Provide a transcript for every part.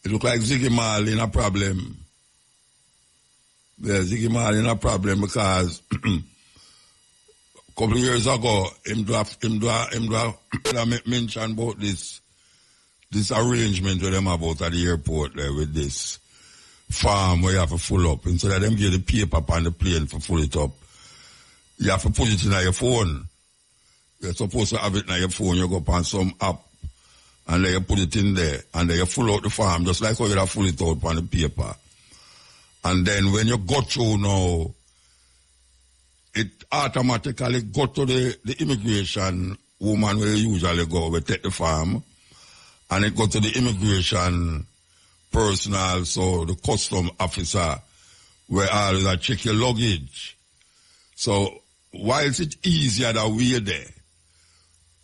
It look like Ziggy Marley in a problem. Yeah, Ziggy Marley in a problem because a couple of years ago, him mention about this arrangement with them about at the airport there with this farm where you have to full up. Instead of them give the paper on the plane for full it up, you have to put it in your phone. You're supposed to have it in your phone. You go upon some app and then you put it in there and then you full out the farm just like how you have full it out on the paper. And then when you go through now, it automatically go to the immigration woman where you usually go, we take the farm, and it go to the immigration personnel, so the custom officer, where I check your luggage. So, why is it easier that we're there?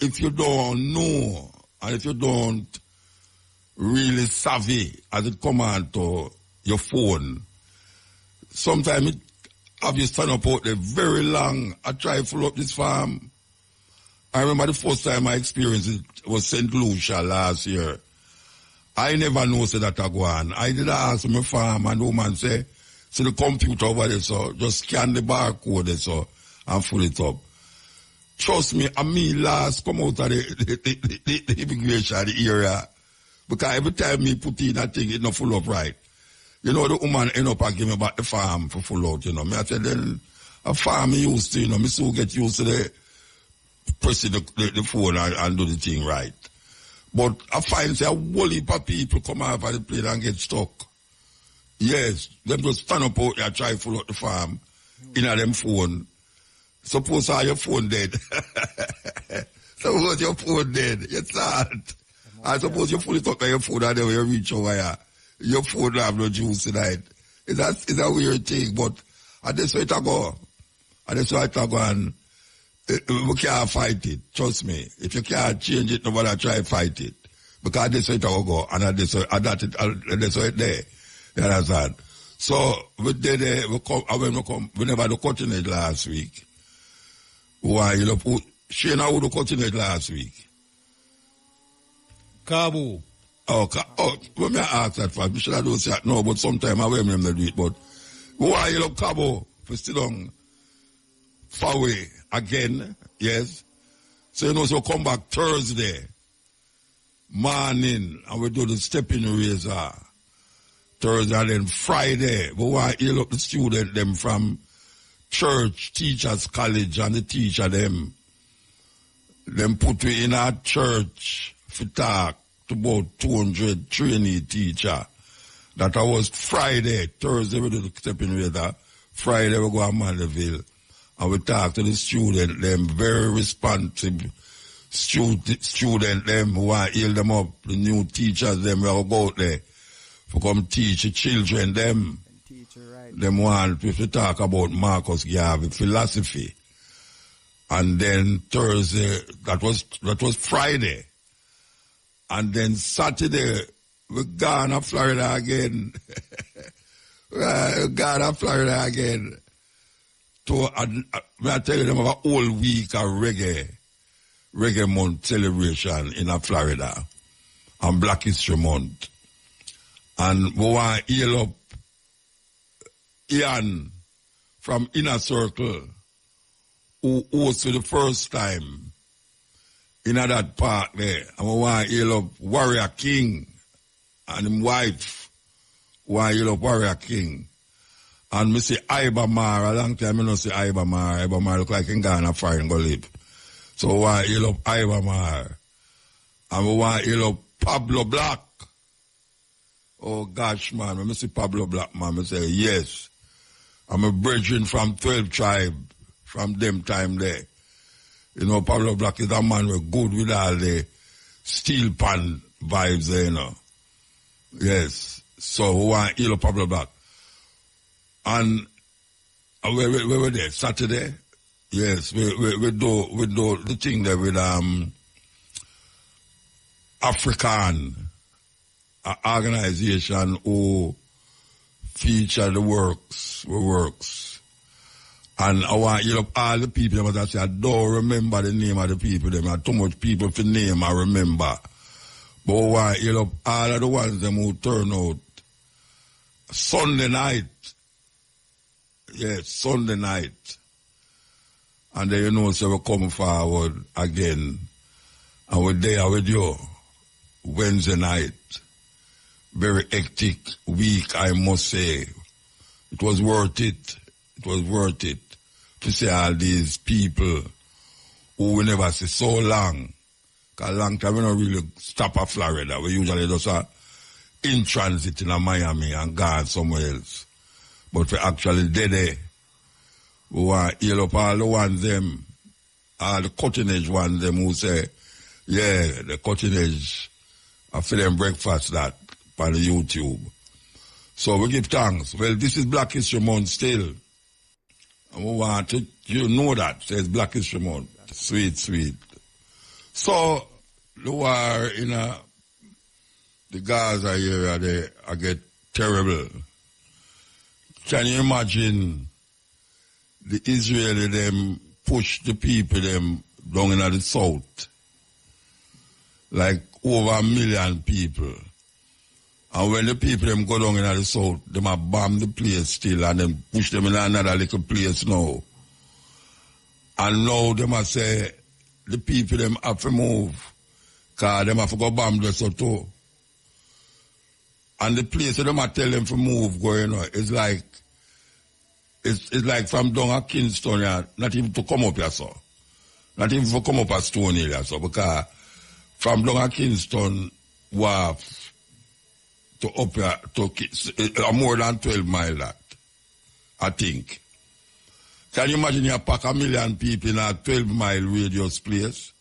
If you don't know, and if you don't really savvy as it come on to your phone, sometimes it have you stand up out there very long. I try to fill up this farm. I remember the first time I experienced it was St. Lucia last year. I never know that I go on. I did ask my farm and the woman say, see the computer over there, so just scan the barcode there, so and fill it up. Trust me, I mean last come out of the immigration the area. Because every time me put in that thing, it not full up right. You know, the woman end up and give me back the farm for full out, you know. Me I said, then a farm me used to, you know, me still get used to the pressing the phone and do the thing right. But I find say a whole heap of people come out of the plane and get stuck. Yes, them just stand up out there, try to full out the farm in a them phone. Suppose your phone dead. Suppose your phone dead. You start. I suppose you full it up by your phone and then when you reach over here, your phone have no juice tonight. It's a weird thing, but that's why it go. And that's why it go, and we can't fight it. Trust me. If you can't change it, nobody try to fight it. Because that's why it go, and that's why it's there. You understand? So, we did we never do cutting it last week. Why, you know, Shana would do cutting it last week. Cabo. Let me ask that for me. Should I do that? No, but sometime I will remember do it. But why you love Cabo for still on far away again? Yes. So you know, so come back Thursday morning and we do the stepping razor. Thursday and then Friday. But why you up the student them from church, teachers, college, and the teacher them put we in our church for talk to about 200 trainee teacher. That was Friday. Thursday we do the stepping radar. Friday we go to Mandeville and we talk to the student them, very responsive student them who want to heal them up, the new teachers them will go out there for come teach the children them. Them want to talk about Marcus Garvey philosophy. And then Thursday, that was Friday. And then Saturday, we gone to Florida again. We gone to Florida again. I tell you, them have a whole week of reggae month celebration in Florida. And Black History Month. And we want to heal up Ian from Inner Circle, who was for the first time in that park there. And we want to heal up Warrior King and his wife, who want to heal up Warrior King. And me say Iba Mar, a long time I don't say Iba Mar. Iba Mar look like in Ghana foreign go live. So we want to heal up Iba Mar. And we want to heal up Pablo Black. Oh gosh, man, when I see Pablo Black, man, I say, yes. I'm a brethren from 12 tribe, from them time there. You know, Pablo Black is a man who good with all the steel pan vibes there, you know. Yes. So we want to heal up Pablo Black. And we were there Saturday. Yes, we do the thing there with African organization who feature the works. And I want you know all the people that I say I don't remember the name of the people, them are too much people for name I remember. But why heal up all of the ones them who turn out Sunday night. Yes, Sunday night. And then you know, so we come forward again. And we're there with you. Wednesday night. Very hectic week, I must say. It was worth it. It was worth it to see all these people who we never see so long. Because long time we don't really stop at Florida. We usually just in transit in Miami and gone somewhere else. But we actually did it. We want to heal up all the ones them, all the cutting edge ones them who say, yeah, the cutting edge, I feel them breakfast that on the YouTube. So we give thanks. Well, this is Black History Month still. And we want to, you know that, says Black History Month. Sweet, sweet. So, the war in the Gaza area, they get terrible. Can you imagine the Israeli them push the people them down in the south? Like over 1 million people. And when the people them go down in the south, them a bomb the place still and then push them in another little place now. And now them a say the people them have to move. Cause them have to go bomb the south too. And the place them a tell them to move going on, it's like from down at Kingston, yeah, not even to come up here, so. Not even to come up at Stone Hill, so, because from down at Kingston, Wharf to up here, to more than 12 miles, that, I think. Can you imagine you pack 1 million people in a 12-mile radius place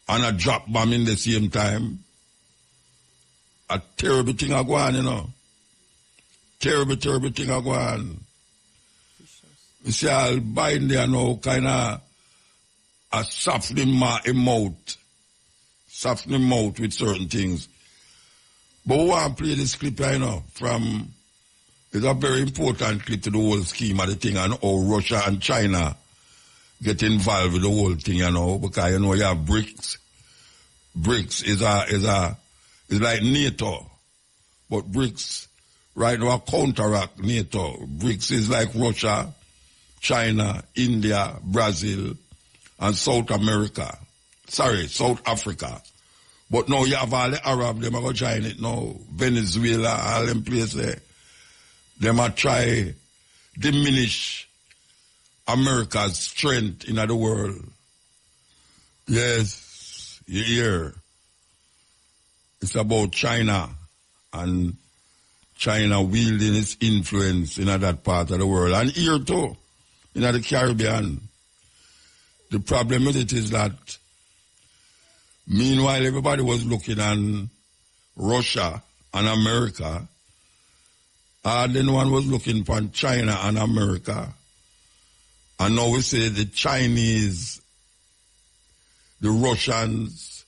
and a drop bomb in the same time? A terrible thing a go on, you know. Terrible thing a go on. You see, I'll bind there now, kind of a softening mouth, softening mouth with certain things. But we want to play this clip, you know, from, it's a very important clip to the whole scheme of the thing, and how Russia and China get involved with the whole thing, you know, because, you know, you have BRICS. BRICS is like NATO, but BRICS right now counteract NATO. BRICS is like Russia, China, India, Brazil, and South America. Sorry, South Africa. But now you have all the Arab, them are going to join it now. Venezuela, all them places there. Them are try diminish America's strength in the world. Yes, you hear. It's about China and China wielding its influence in that part of the world. And here too, in the Caribbean. The problem with it is that meanwhile everybody was looking at Russia and America, then no one was looking for China and America. And now we say the Chinese, the Russians,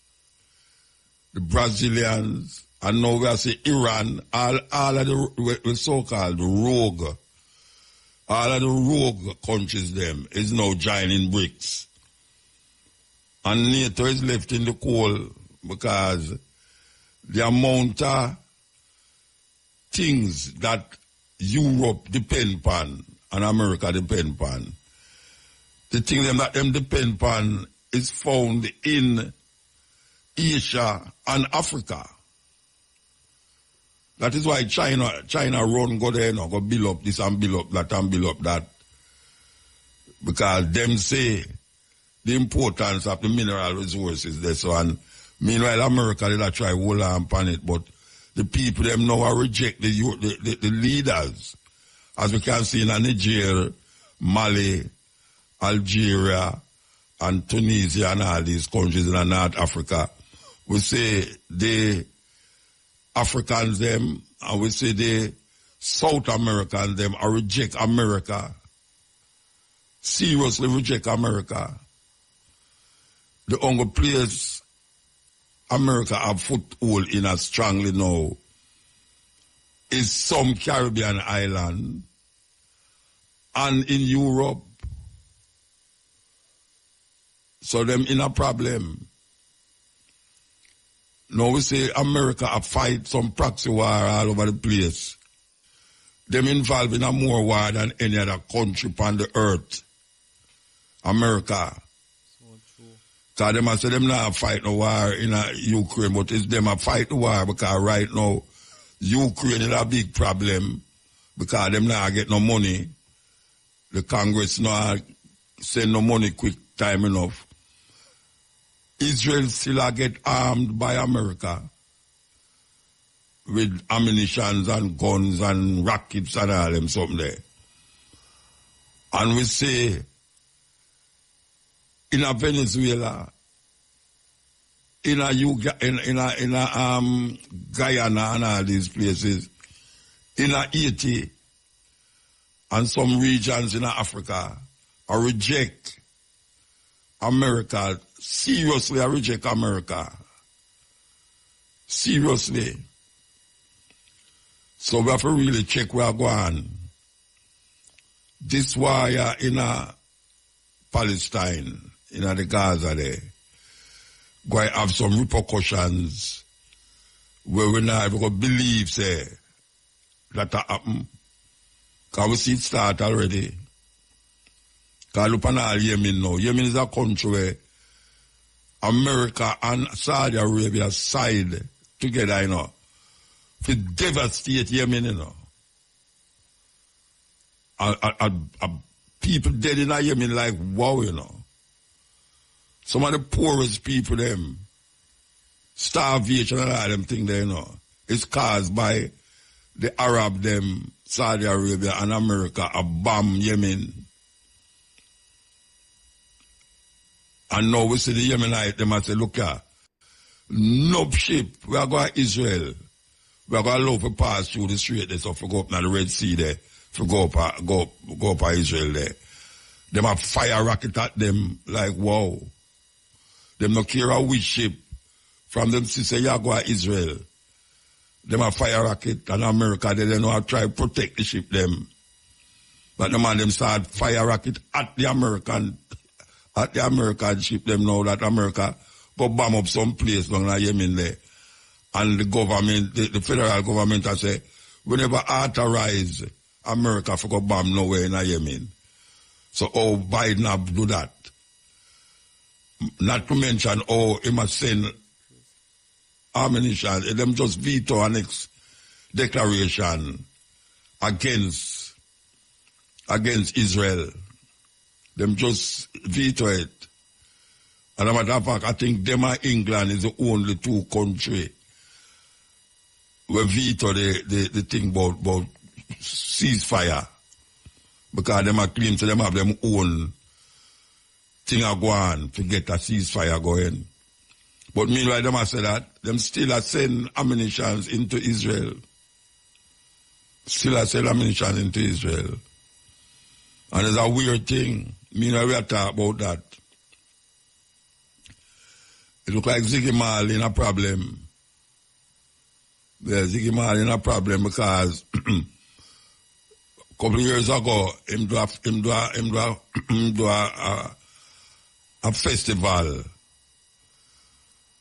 the Brazilians, and now we say Iran, all of the so-called rogue, all of the rogue countries them is now joining BRICS. And NATO is left in the cold because the amount of things that Europe depend upon and America depend upon, the thing that them depend upon is found in Asia and Africa. That is why China run go there now, go build up this and build up that and build up that. Because them say the importance of the mineral resources there. So, and meanwhile America they try hold on upon it, but the people them now reject the leaders. As we can see in Nigeria, Mali, Algeria, and Tunisia and all these countries in North Africa. We say the Africans them, and we say the South Americans them, reject America. Seriously reject America. The only place America have foothold in as strongly now is some Caribbean island and in Europe. So them in a problem. Now we say America a fight some proxy war all over the place. Them involved in a more war than any other country on the earth. America. So true. So them say them not fight no war in Ukraine, but it's them a fight the war because right now Ukraine is a big problem because them not get no money. The Congress not send no money quick time enough. Israel still get armed by America with ammunitions and guns and rockets and all them something there. And we say in a Venezuela, in a Guyana and all these places, in a Haiti and some regions in Africa, I reject America. Seriously, I reject America. Seriously. So we have to really check where we're going. This war in Palestine, in the Gaza there, going to have some repercussions where we're not going to believe, say, that happen. Because we see it start already. Because look at Yemen now. Yemen is a country where America and Saudi Arabia side together, you know, to devastate Yemen, you know. People dead in Yemen like, wow, you know. Some of the poorest people, them, starvation and all them things there, you know, is caused by the Arab, them, Saudi Arabia and America, a bomb Yemen. And now we see the Yemenite, them and say, look here, no ship, we are going to Israel. We are going to allow to pass through the strait there, so for go up now the Red Sea there, for go up Israel there. Them have fire rocket at them like, wow. Them no care a which ship from them to say, you are going to Israel. Them have fire rocket and America, they don't know how to try to protect the ship them. But the man them start fire rocket at the American ship them now that America go bomb up some place down in Yemen there. And the government, the federal government has say, we never authorize America for go bomb nowhere in Yemen. So Biden have do that. Not to mention he must send ammunition. Them just veto an declaration against Israel. Them just veto it. And as a matter of fact, I think them and England is the only two countries where veto the thing about ceasefire. Because them are claim to them have them own thing a go on to get a ceasefire going. But meanwhile, them have said that, them still are send ammunition into Israel. Still are send ammunition into Israel. And it's a weird thing. Meanwhile, we are talking about that. It look like Ziggy Marley in a problem. Yeah, Ziggy Marley in a problem because a couple of years ago, him do a festival.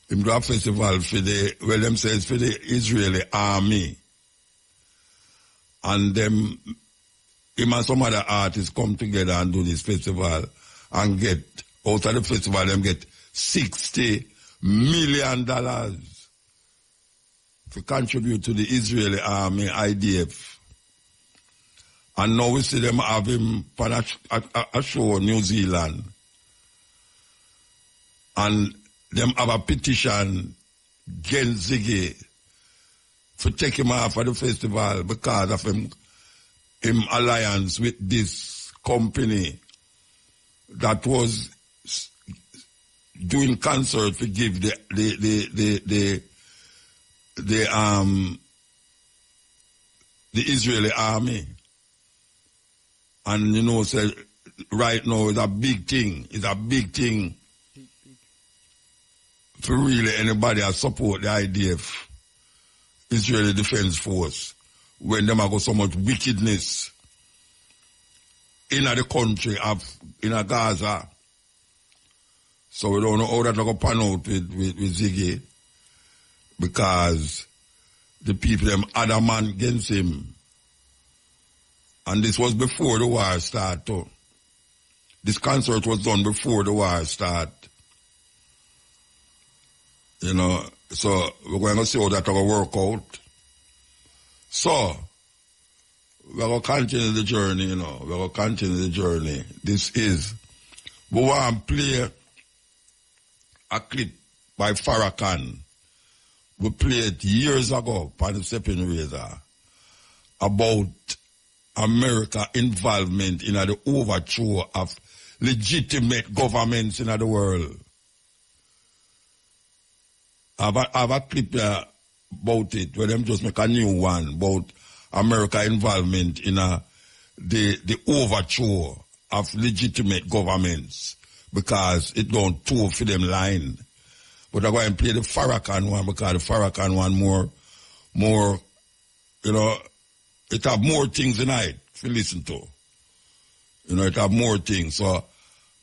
Him do a festival for the, well, them says for the Israeli army. And them, him and some other artists come together and do this festival and get, out of the festival, them get $60 million to contribute to the Israeli army, IDF. And now we see them have him on a show in New Zealand. And them have a petition against Ziggy to take him off of the festival because of him alliance with this company that was doing concert to give the Israeli army. And you know, say right now it's a big thing. It's a big thing for really anybody that support the IDF, Israeli Defense Force, when them have got so much wickedness in the country in Gaza. So we don't know how that going to pan out with Ziggy. because the people them had a man against him. And this was before the war started too. This concert was done before the war started. You know, so we're going to see how that will work out. So, we're going to continue the journey, you know. We're going to continue the journey. This is, we want to play a clip by Farrakhan. We played it years ago by the Stepping Razor about America involvement in the overthrow of legitimate governments in the world. I have a clip there about it where them just make a new one about America involvement in the overthrow of legitimate governments because it don't toe for them line. But I'm going to play the Farrakhan one because the Farrakhan one more, you know, it have more things in it to listen to. You know, it have more things. So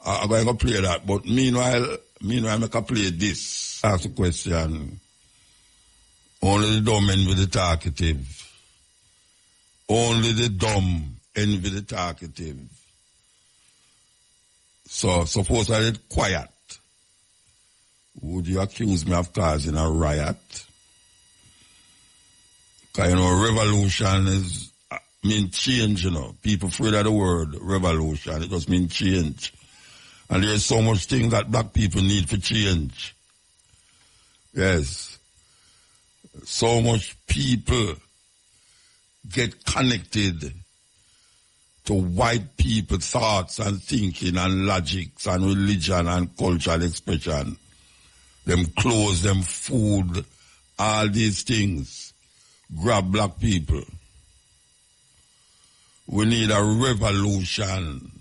I'm going to play that. But meanwhile, I can play this. Ask the question. Only the dumb envy the talkative. Only the dumb envy the talkative. So suppose I did quiet. Would you accuse me of causing a riot? Because, you know, revolution mean change, you know. People afraid of the word revolution. It just means change. And there's so much things that black people need for change. Yes. So much people get connected to white people thoughts and thinking and logics and religion and cultural expression. Them clothes, them food, all these things grab black people. We need a revolution.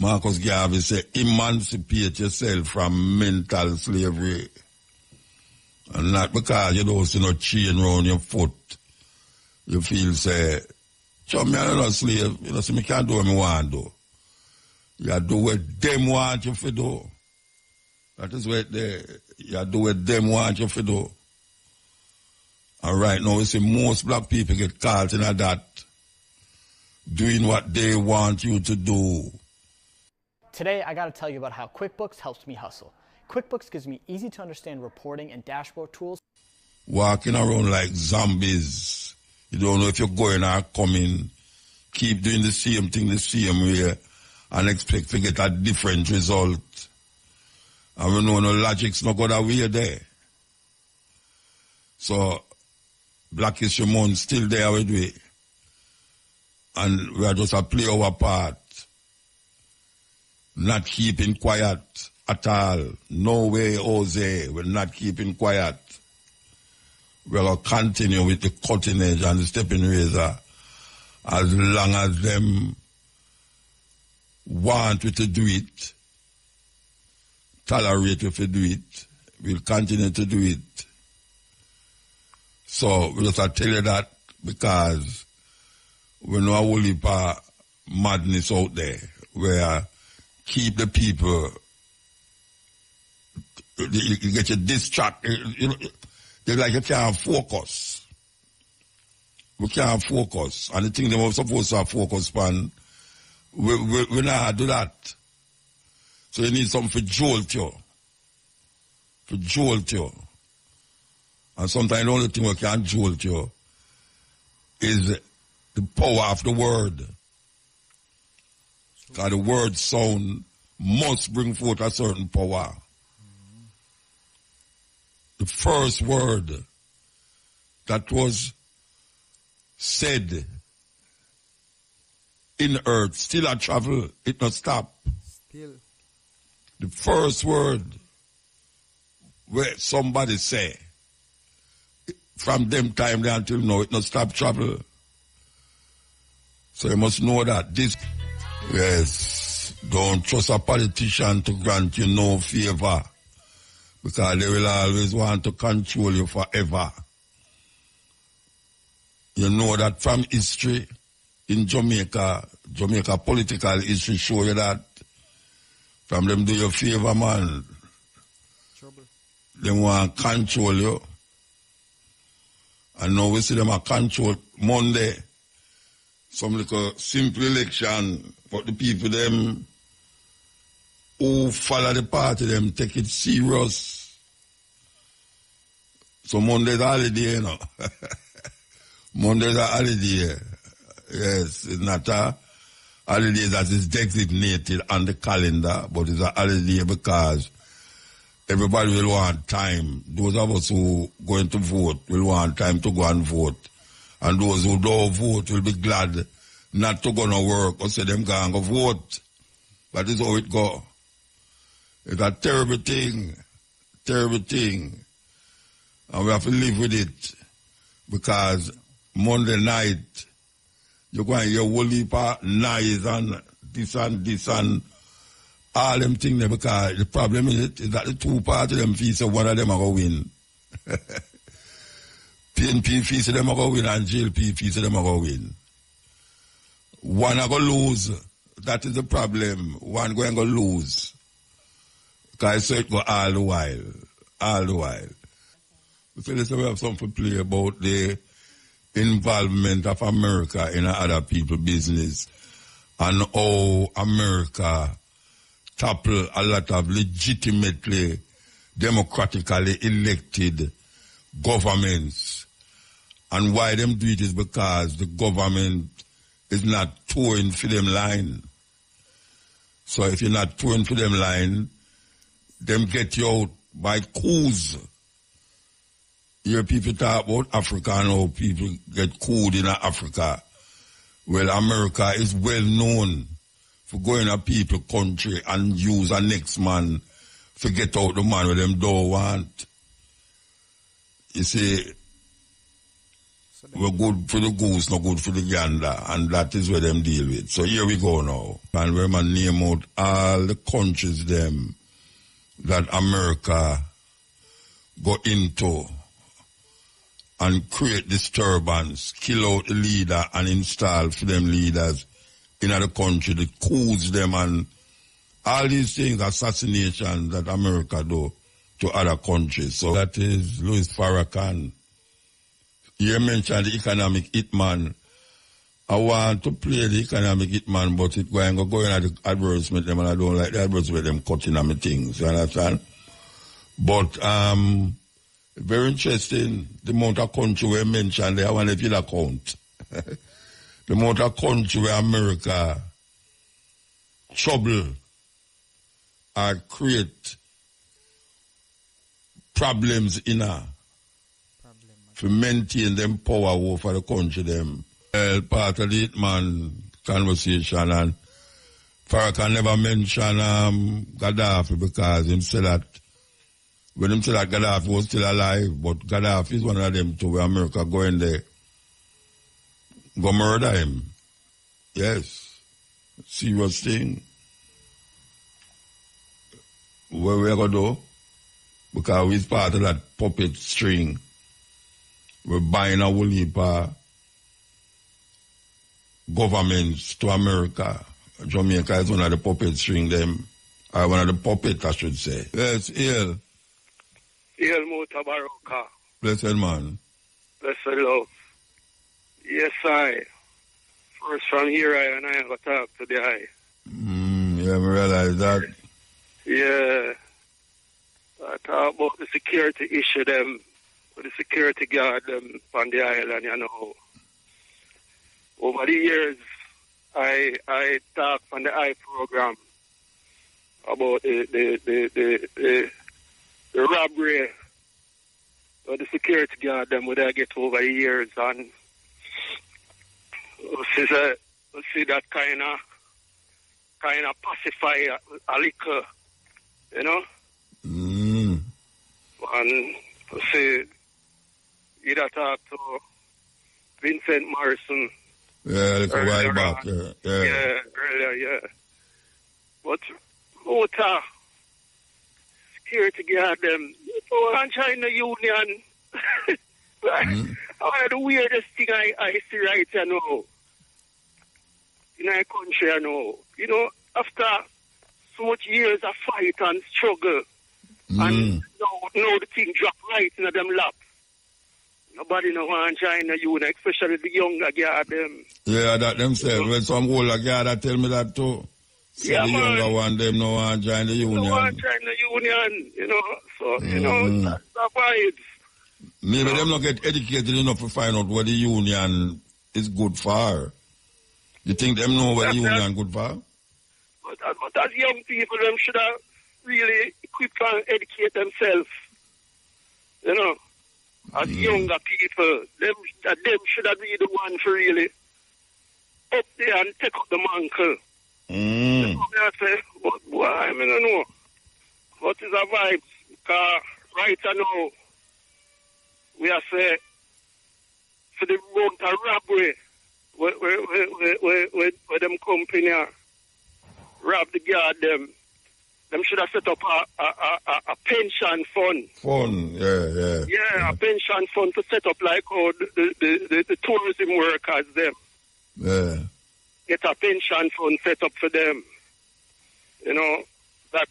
Marcus Garvey said, emancipate yourself from mental slavery. And not because you don't see no chain around your foot. You feel, say, chum, me I'm not a slave. You know, see, me can't do what me want to do. You do what them want you to do. That is what you do what them want you to do. And right now, we see most black people get caught in that, doing what they want you to do. Today, I got to tell you about how QuickBooks helps me hustle. QuickBooks gives me easy-to-understand reporting and dashboard tools. Walking around like zombies. You don't know if you're going or coming. Keep doing the same thing the same way and expect to get a different result. And we know no logic's not got away there. So, Black History Month still there with we. And we are just a play our part. Not keeping quiet at all. No way, Jose. We're not keeping quiet. We're going to continue with the cutting edge and the stepping razor as long as them want we to do it, tolerate if we do it, we'll continue to do it. So we just tell you that because we know a whole heap of madness out there where keep the people, you get you distracted, you know, they're like you can't focus. We can't focus. And the thing they were supposed to have focus on, we not do that. So you need something for jolt you. For jolt you. And sometimes the only thing we can jolt you is the power of the word. Because the word sound must bring forth a certain power. The first word that was said in earth, still a travel, it not stop. Still. The first word where somebody say, from them time there until now, it not stop travel. So you must know that this, yes, don't trust a politician to grant you no favor, because they will always want to control you forever. You know that from history in Jamaica political history show you that from them do you favor, man. Trouble. They want to control you. And now we see them a control Monday. Some little simple election, but the people them who follow the party them take it serious. So Monday's a holiday, you know. Monday's a holiday. Yes, it's not a holiday that is designated on the calendar, but it's a holiday because everybody will want time. Those of us who going to vote will want time to go and vote. And those who don't vote will be glad not to go to work or say them going to vote. That is how it go. It's a terrible thing. Terrible thing. And we have to live with it. Because Monday night, you're going to hear whole heap of noise and this and all them things there, because the problem is that the two parties them feel so one of them are going to win. PNP feel so them are going to win and GLP feel so them are going to win. One are going to lose. That is the problem. One going to lose. Because so it go all the while. All the while. So let's we have something to play about the involvement of America in other people's business and how America topple a lot of legitimately, democratically elected governments. And why them do it is because the government is not touring for them line. So if you're not touring for them line, them get you out by coups. Here people talk about Africa and how people get cooled in Africa. Well, America is well known for going to people's country and use a next man to get out the man where them don't want. You see, we're good for the goose, not good for the gander, and that is where them deal with. So here we go now. And we're going to name out all the countries them that America go into and create disturbance, kill out the leader and install for them leaders in other country that coups them and all these things, assassinations that America do to other countries. So that is Louis Farrakhan. You mentioned the economic hitman. I want to play the economic hitman, but it going to go in at the advertisement them and I don't like the advertisement them cutting on my things, you understand? But very interesting, the amount of country we mentioned there, I want to feel a count. The amount of country where America trouble or create problems in her to maintain them power over the country them. Part of the Hitman conversation, and Farrakhan never mentioned Gaddafi because he said that when him said that Gaddafi was still alive, but Gaddafi is one of them to where America go in there, go murder him. Yes. Serious thing. Where we going to do? Because we're part of that puppet string. We're buying a whole heap of governments to America. Jamaica is one of the puppet string them. Or one of the puppets, I should say. Yes, Hail. Hail MUTABARUKA. Blessed man. Blessed love. Yes, I. First from here, I have to talk to the eye. Yeah, I realize that. Yeah. I talk about the security issue, them, with the security guard them on the island, you know. Over the years, I talk on the eye program about the robbery of the security guard them would I get over the years, and we see that kind of pacify a little, you know. And we see either talk to Vincent Morrison. Yeah, a while back. Yeah, earlier, yeah. But Mota, security guard them, and China Union. One of the weirdest thing I see right now in our country, you know, after so much years of fight and struggle, And now the thing drop right in them lap. Nobody no want to join the union, especially the younger guy them. Yeah, that themselves. When some older guy that tell me that too. So the younger one, them no want to join the union. No want to join the union, So, that's the vibes. Maybe them not get educated enough to find out what the union is good for. You think them know what the union good for? But as young people, them should have really equipped and educate themselves. As younger people, them should have been the one for really up there and take up the mantle. But boy, I don't know. What is a vibe? Because right now, we are saying for the road to robbery, where them company rob the guard them should have set up a pension fund. Yeah, a pension fund to set up like how the tourism workers them. Yeah. Get a pension fund set up for them. That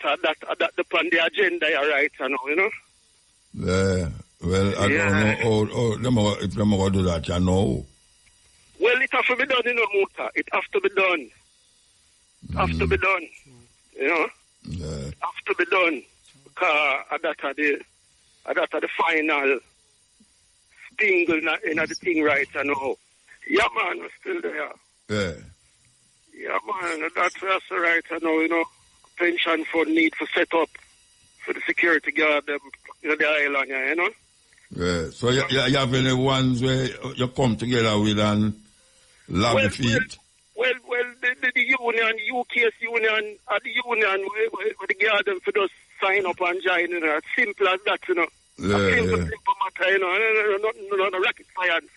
upon the agenda you're right now, Yeah. Well, I don't know if them going to do that, Well, it has to be done, Muta. It has to be done. It has to be done. Yeah. It has to be done. Because that are the final stingle in the thing right now. Yeah, man, we're still there. Yeah. Yeah, man, that's right now, Pension fund need for set up for the security guard them, the island, Yeah. So you have any ones where you come together with and love the feet? Well, the union, UK's union, the union where the guard them for just sign up and join, as simple as that, Simple matter, no rocket science,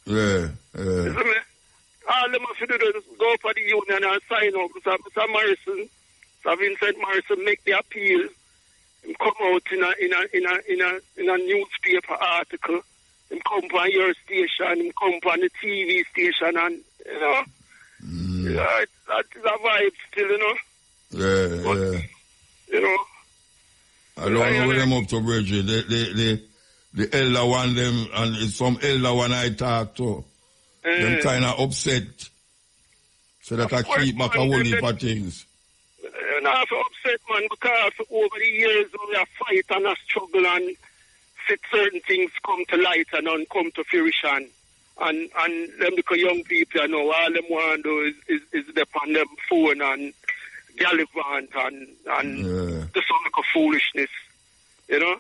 Yeah. All them have to do is go for the union and sign up. Mr. Morrison, Sir Vincent Morrison make the appeal and come out in a newspaper article, and come on your station, and come on the TV station, and that is a vibe still, But, I don't know where them up to, Bridget. The elder one, them, and some elder one I talk to, them kind of upset. So that I keep back a whole heap of things. Not upset, man, because over the years we have fight and a struggle and certain things come to light and come to fruition. And them because young people, all them want to do is depend on them phone and gallivant and do some like a foolishness, Yeah.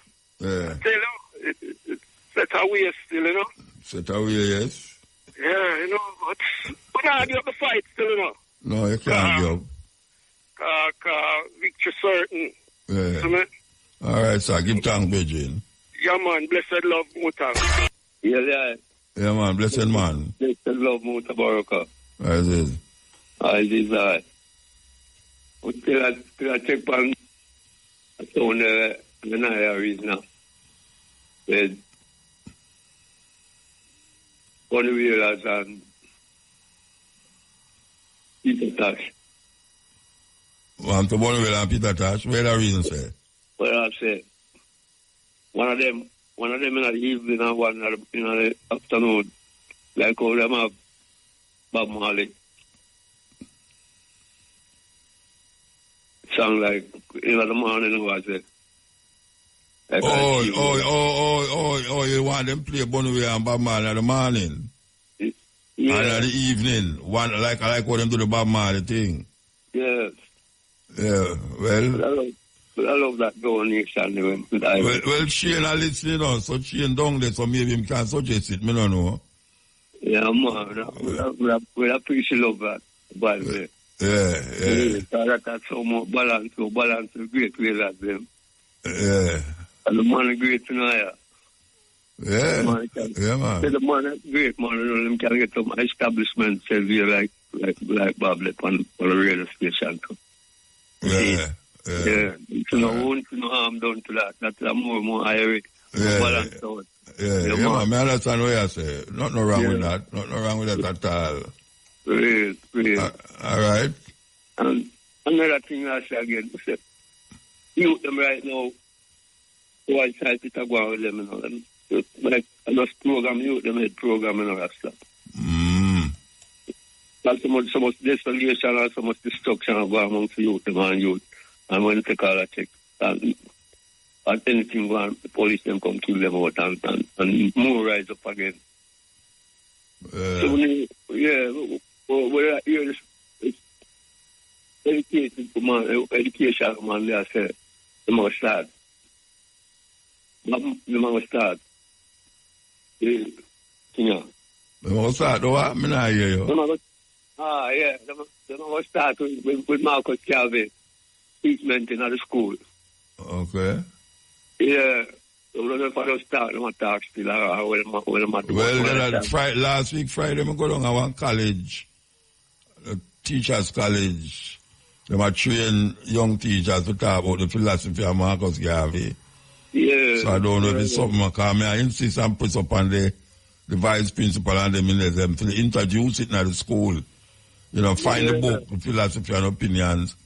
It's set away still, Set away, yes. Yeah, but we can't give up the fight still, No, you can't give up. Victory certain. Yeah. All right, sir. Give thanks, Beijing. Yeah, man. Blessed love, Muta. Yeah. Yeah, man. Blessed man. Blessed love, MUTABARUKA. As is. As is that. Till I check on the Naya now. With one wheelers and Peter Tash. Want to Bonwell and Peter Tash? Where the reason, say? Well, I say, one of them in the evening and one in the afternoon, like how them have Bob Marley. Sound like in the morning, was it? Like you want them play Bonwell and Bob Marley in the morning? Yeah. And in the evening, one like how them do the Bob Marley thing? Yes. Yeah, well... I love that donation. Well, Shane are listening, so Shane down there, so maybe him can suggest it, me don't know. Yeah, man, we appreciate love that, by the way. Yeah. That's so much balance, great way that them. Yeah. And the man great tonight. Yeah, man. The man great, man, them can get some establishment here like Bablet on the radio station too. Yeah. No harm done to that. That's a more higher balance out. Yeah, man, I understand what you say. Nothing wrong with that. Nothing wrong with that at all. Great. All right. And another thing I say again, you them right now, why side it a go with them, you know. Them, like, I just program you, them head program, you know, Rasta. There's so much desolation and so much destruction of going amongst the youth, them and youth. And when they take all that check, and anything go on, the police them come kill them out and more rise up again. So when we hear this education man, they say, they must start. They must start. Yeah. They must start, though, I not hear you. They must start with Marcus Garvey, treatment in the school. Okay. Yeah. So if I don't start, I'm not talk still. Last week, Friday, I go down to one college, teachers' college. They were train young teachers to talk about the philosophy of Marcus Garvey. Yeah. So I don't know if it's something I insist and put up on the vice principal and the minister to introduce it in the school. You know, find the book, the philosophy and opinions,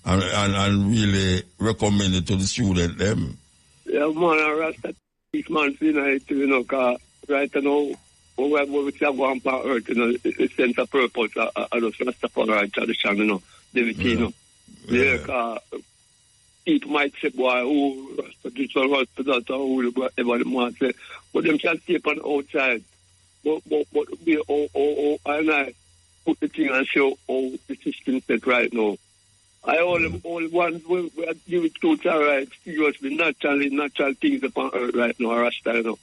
and really recommend it to the student them. Yeah, man, I Rasta this man, you know, cause right now, what we say going on earth, you know, the sense of purpose, I just Rastafari tradition, you know, you know. Yeah, cause people might say, boy, oh, Rasta this or Rasta that, or whatever they might say, but them can stay on the outside. But we, and I put the thing and show how the system set right now. I all ones we give it total right, seriously, natural things upon earth right now, Rasta, you know.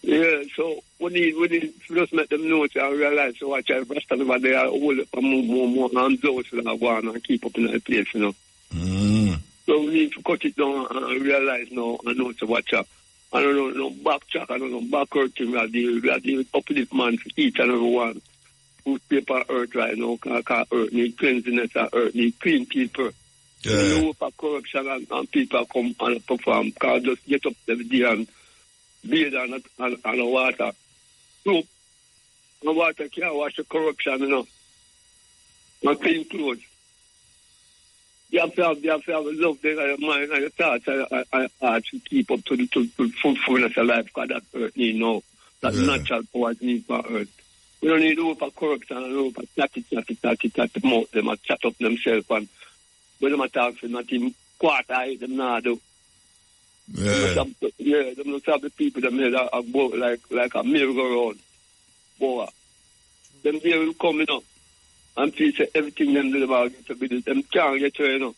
Yeah, so we need to just make them know and realize, so watch out, Rasta over there, all up and more hands out so that go on and keep up in that place, you know. So we need to cut it down and realize now and know to watch out. I don't know, no backtrack, I don't know, backward thing, we are dealing with uplift man for each and every one. Who's paper earth right now, because earth need cleanliness and earth need clean people. Yeah. You know, for corruption and people come and perform, because just get up every day and bathe on the water. So, the water can't wash the corruption, you know. And clean clothes. You have to have love there in your mind and your thoughts and to keep up to the fullness of life, because that earth need now. That natural powers need for earth. We don't need over corruption and over chat mouth them and chat up themselves and when them attack for nothing quarter them now do. Them not have the people them here that are like a merry-go-round. Boy. Them there will come, you know, and feel say everything them do about to be them can't get you, you know.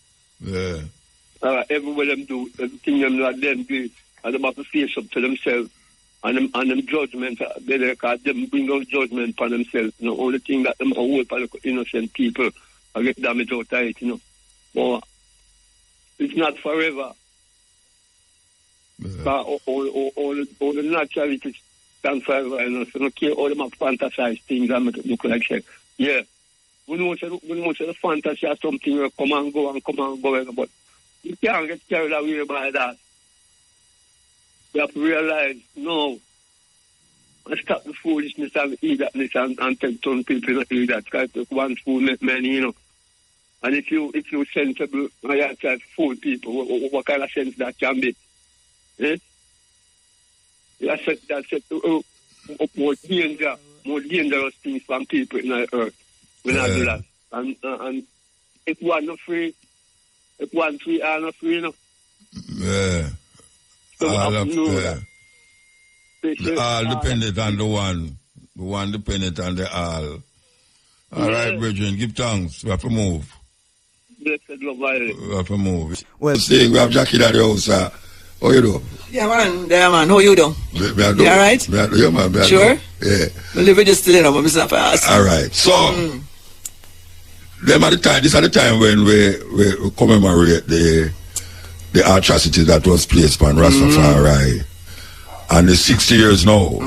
Everywhere them do, everything them like them do, and them have to face up to themselves. And them judgment, because them bring out judgment for themselves. You know, only thing that them hold for the innocent people and get damage out of it, you know. But it's not forever. All the naturalities stand forever, you know. So don't care all them have fantasized things and make it look like shit. Yeah. We know the fantasy of something will come and go, but you can't get carried away by that. We have to realize, no, and stop the foolishness and idiotness and tell ton people not to do that. Because one fool make many, you know. And if you sensible, and you try to fool people, what kind of sense that can be? Eh? That's more dangerous things from people in the earth. When I do that. And if one not free, if one free, are not free, you know. Yeah. So all dependent on the one dependent on the all. All right, brethren, give thanks. We have to move. Blessed love, we have to move. Well, see, we have Jackie at the house. How you do? Yeah, man. How you do? You all right? Yeah, man. Sure? Yeah. We live with this today now, but I'm not fast. All right. So, them at the time, this is the time when we commemorate the atrocity that was placed on Rastafari. And the 60 years now.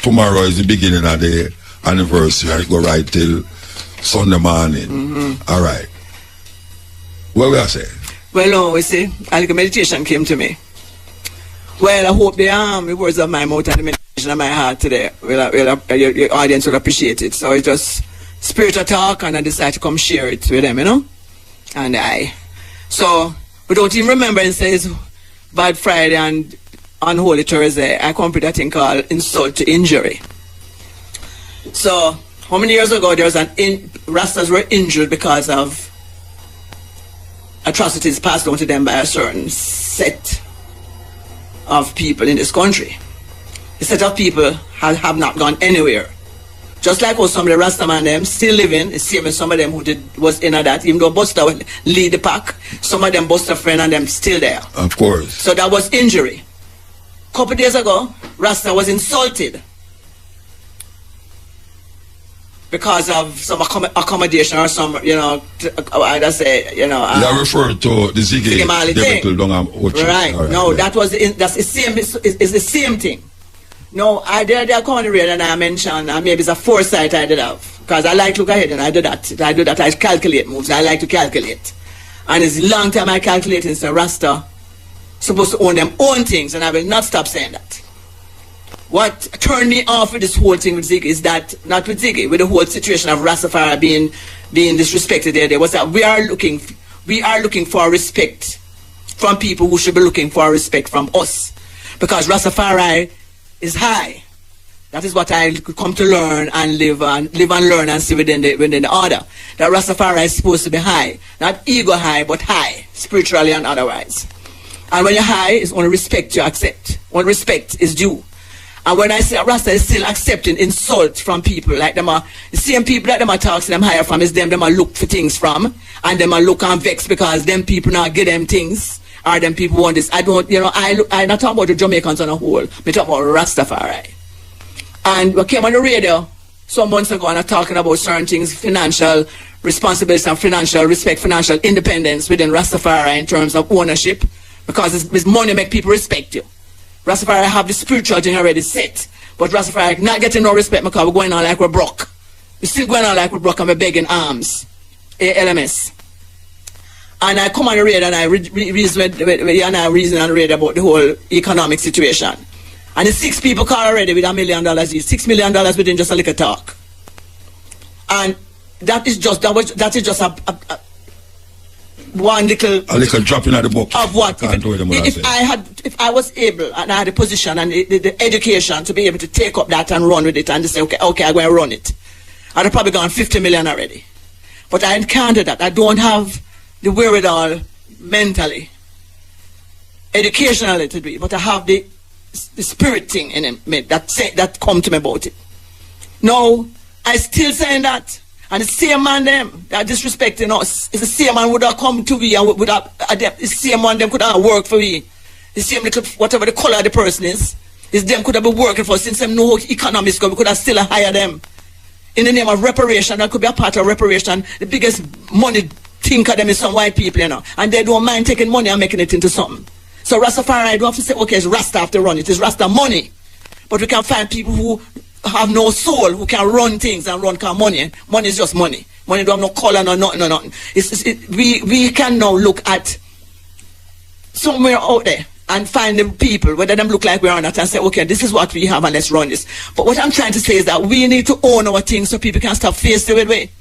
Tomorrow is the beginning of the anniversary and it go right till Sunday morning. All right. What will I say? Well, we see, a little meditation came to me. Well, I hope the words of my mouth and the meditation of my heart today, your audience will appreciate it. So it's just spiritual talk and I decided to come share it with them, you know? So, without even remembering, says, Bad Friday and Unholy Thursday, I come up with a thing called insult to injury. So, how many years ago there was Rastas were injured because of atrocities passed on to them by a certain set of people in this country. The set of people have not gone anywhere. Just like how some of the Rastaman them still living, the same as some of them who was in that, even though Buster would lead the pack, some of them Buster friend and them still there. Of course. So that was injury. Couple days ago, Rasta was insulted because of some accommodation or some, I say, that referred to the Ziggy Marley thing. Right. No, that's the same. It's the same thing. No, there come on the radio and I mentioned, maybe it's a foresight I did have. Because I like to look ahead and I do that. I calculate moves. I like to calculate. And it's a long time I calculate since the Rasta supposed to own them own things, and I will not stop saying that. What turned me off with this whole thing with Ziggy is that, not with Ziggy, with the whole situation of Rastafari being disrespected there was that we are looking for respect from people who should be looking for respect from us. Because Rastafari is high. That is what I come to learn and live and learn and see within the order. That Rastafari is supposed to be high. Not ego high, but high, spiritually and otherwise. And when you're high, it's only respect you accept. Only respect is due. And when I say Rasta is still accepting insult from people, like them are the same people that them are talking them higher from is them are look for things from, and them are look and vex because them people not give them things, or them people want this. I not talk about the Jamaicans on a whole, I talk about Rastafari. And we came on the radio some months ago and I'm talking about certain things, financial responsibility and financial respect, financial independence within Rastafari in terms of ownership, because it's money make people respect you. Rastafari have the spiritual thing already set, but Rastafari not getting no respect because we're going on like we're broke. We're still going on like we're broke and we're begging alms. LMS. And I come on the radio and I reason on the radio about the whole economic situation. And the 6 people call already with $1 million each. $6 million within just a little talk. And that is just one little drop in at the book of what if I was able and I had the position and the education to be able to take up that and run with it and just say okay I'm going to run it, I'd have probably gone 50 million already. But I encountered that I don't have the wherewithal mentally, educationally to do it, but I have the spirit thing in me that come to me about it. No, I still saying that. And the same man them that disrespecting us, it's the same man would have come to me and would have the same one them could have worked for me. The same little whatever the color of the person is them could have been working for since them know economics we could have still hire them. In the name of reparation, that could be a part of reparation. The biggest money think of them is some white people, and they don't mind taking money and making it into something. So Rastafari don't have to say, okay, it's Rasta have to run it, it's Rasta money. But we can find people who have no soul, who can run things and run car money. Money is just money. Money don't have no color, no nothing. We can now look at somewhere out there and find them people, whether them look like we're on that, and say, okay, this is what we have and let's run this. But what I'm trying to say is that we need to own our things so people can stop facing the way.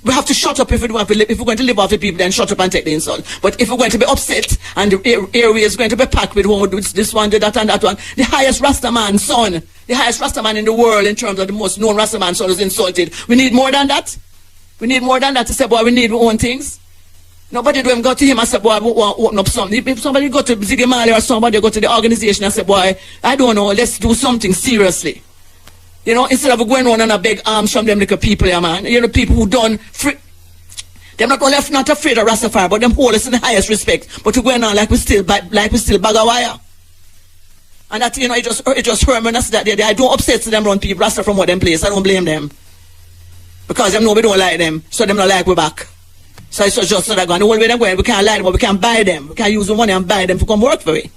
We have to shut up if we're going to live off the people, then shut up and take the insult. But if we're going to be upset and the area is going to be packed with one, this one, that and that one, the highest Rastaman son, the highest Rastaman in the world in terms of the most known Rastaman son is insulted. We need more than that. We need more than that to say, boy, we need our own things. Nobody do go to him and say, boy, I want to open up something. If somebody go to Ziggy Marley or somebody go to the organization and say, boy, I don't know, let's do something seriously. Instead of going on and a beg arms from them little people, man. People who done free. They're not only not afraid of Rastafari, but them hold us in the highest respect. But we're going on like we still bag a wire. And that, it just hurt me that day. I don't upset to them run people Rasta from what them place. I don't blame them. Because them know we don't like them, so them not like we back. So it's just so that going. The whole way they're going, we can't like them, but we can buy them. We can use the money and buy them to come work for it.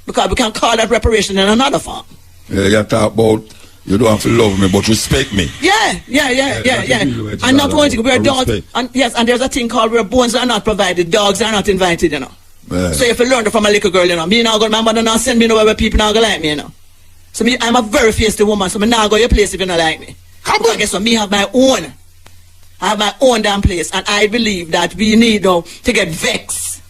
Because we can call that reparation in another form. Yeah, you talk about you don't have to love me, but respect me. Yeah. And not only we're dogs, and yes, and there's a thing called where bones are not provided, dogs are not invited, Yeah. So if you learn from a little girl, me now go, my mother now send me nowhere where people now go like me, So I'm a very feisty woman, so me now go your place if you don't like me. Because guess what, me have my own. I have my own damn place, and I believe that we need to get vexed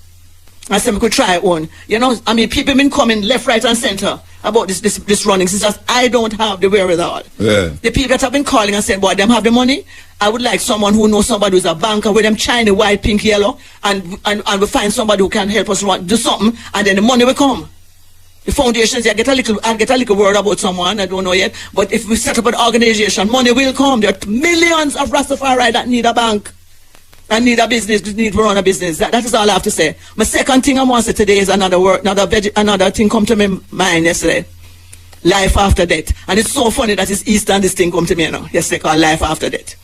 I said we could try one. You know, I mean, people been coming left, right, and center about this running. It's just I don't have the wherewithal. Yeah. The people that have been calling and saying, boy, them have the money. I would like someone who knows somebody who's a banker with them shiny white, pink, yellow, and we find somebody who can help us do something, and then the money will come. The foundations, I get a little word about someone, I don't know yet, but if we set up an organization, money will come. There are millions of Rastafari that need a bank. I need a business, need to run a business. That is all I have to say. My second thing I want to say today is another thing come to my mind yesterday. Life after death. And it's so funny that it's Easter and this thing come to me now. Yesterday called life after death.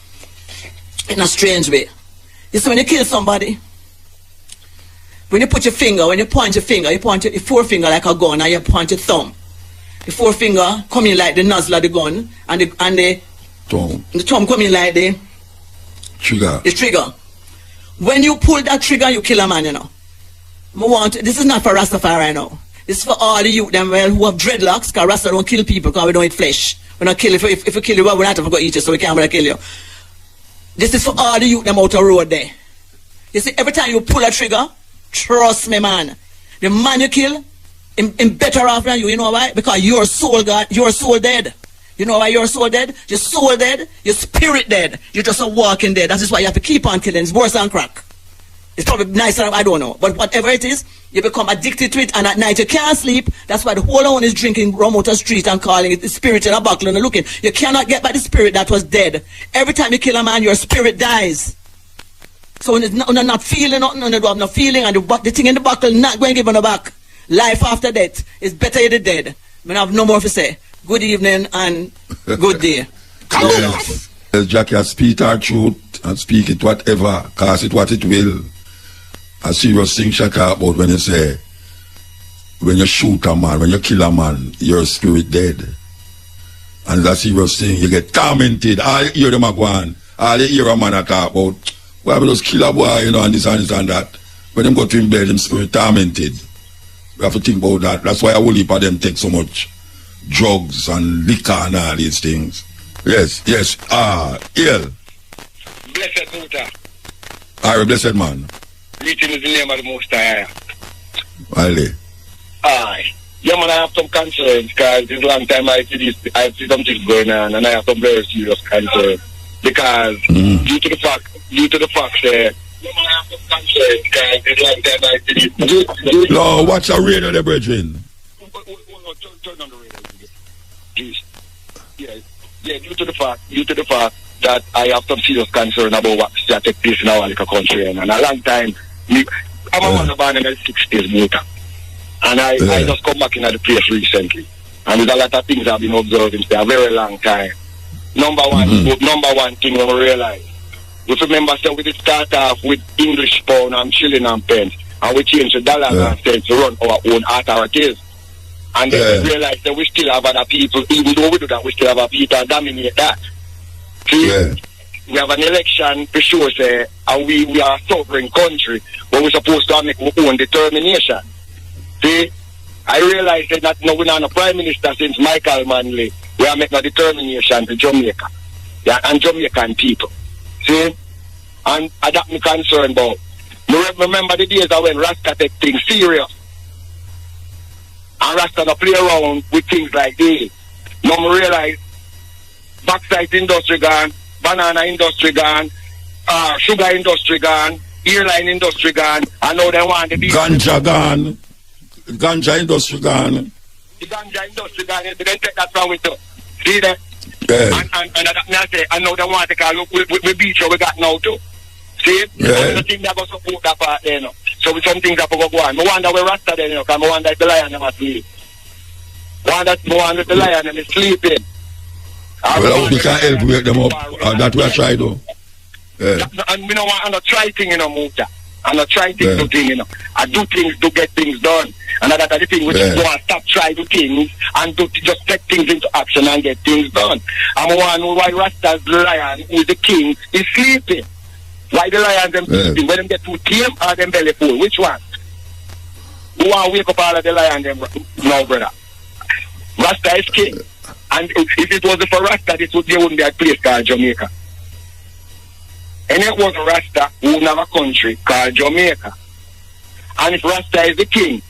In a strange way. You see, when you kill somebody, when you put your finger, when you point your finger, you point your forefinger like a gun and you point your thumb. The forefinger come in like the nozzle of the gun and the thumb come in like the trigger. The trigger. When you pull that trigger, you kill a man, you know. This is not for Rastafari now. This is for all the youth them who have dreadlocks, because Rasta don't kill people because we don't eat flesh. We don't kill if we kill you, well, we're not going to eat you, so we can't really kill you. This is for all the youth them out the road there. You see, every time you pull a trigger, trust me, man, the man you kill, him better off than you. You know why? Because your soul dead. You know why your soul dead? Your soul dead, your spirit dead. You're just a walking dead. That is why you have to keep on killing. It's worse than crack. It's probably nicer, I don't know. But whatever it is, you become addicted to it, and at night you can't sleep. That's why the whole one is drinking rum out the street and calling it the spirit in a bottle and looking. You cannot get by the spirit that was dead. Every time you kill a man, your spirit dies. So when it's not feeling nothing, and you have no feeling, and the thing in the bottle not going to give it back. Life after death is better you're dead. I have no more to say. Good evening and good day. Yes. Jackie, speak our truth and speak it whatever, cause it what it will. A serious thing Shaka about when you say, when you shoot a man, when you kill a man, your spirit dead. And that's a serious thing. You get tormented. All you hear them a go on. All you hear a man a talk about, why we just kill a boy, you know, and this and this and that. When them go to him bed, them spirit tormented. We have to think about that. That's why a whole heap of them take so much drugs and liquor and all these things. Yes. Ill. Blessed Muta. Alright, blessed man. Greeting in the name of the Most High. Wale. Aye. Yeah, man, I have some concerns because this long time I see some things going on, and I have some very serious concerns because due to the fact that yeah, man, I have some concerns because this long time I see this. No, watch our radio, the brethren. Turn on the radio, please. Yeah. Due to the fact that I have some serious concern about what take place in our country, and a long time, I'm a man born in the 60s, Muta. And I just come back into the place recently. And there's a lot of things I've been observing for a very long time. Number one thing we realize, we remember so we did start off with English pound and shilling and pence, and we changed the dollars and cents to run our own authorities. And then we realize that we still have other people, even though we do that, we still have other people that dominate that. See, we have an election for sure, say, and we are a sovereign country where we're supposed to make our own determination. See, I realize that now we're not a prime minister since Michael Manley. We are making a determination to Jamaica, and Jamaican people. See, and that me concerned about. Remember the days when Rasta take things serious. And Rasta don't play around with things like this. Now I realize backside industry gone, banana industry gone, sugar industry gone, airline industry gone, and now they want the big ganja gone. Ganja industry gone. The ganja industry gone, they didn't take that from it too. See that? Yeah. And now they want to call we beach we got now too. See? Yeah. The thing that go support that part there, you know. So with some things that go on. I wonder where Rasta there, you know, because I wonder if the lion them asleep. I wonder if the lion them is sleeping. Well, we can help wake them up. That we try though. Yeah. And we don't want to try things, you know, Muta. I'm not trying things to things, you know. I do things to get things done. And that's the thing, we just don't want to stop trying to things and to just take things into action and get things done. I'm wondering why Rasta's lion, who is the king, is sleeping. Why the lions them sleeping? When them get too tame or them belly full? Which one? Who want to wake up all of the lions them now, brother? Rasta is king. And if it wasn't for Rasta, there wouldn't be a place called Jamaica. And it was Rasta who have a country called Jamaica. And if Rasta is the king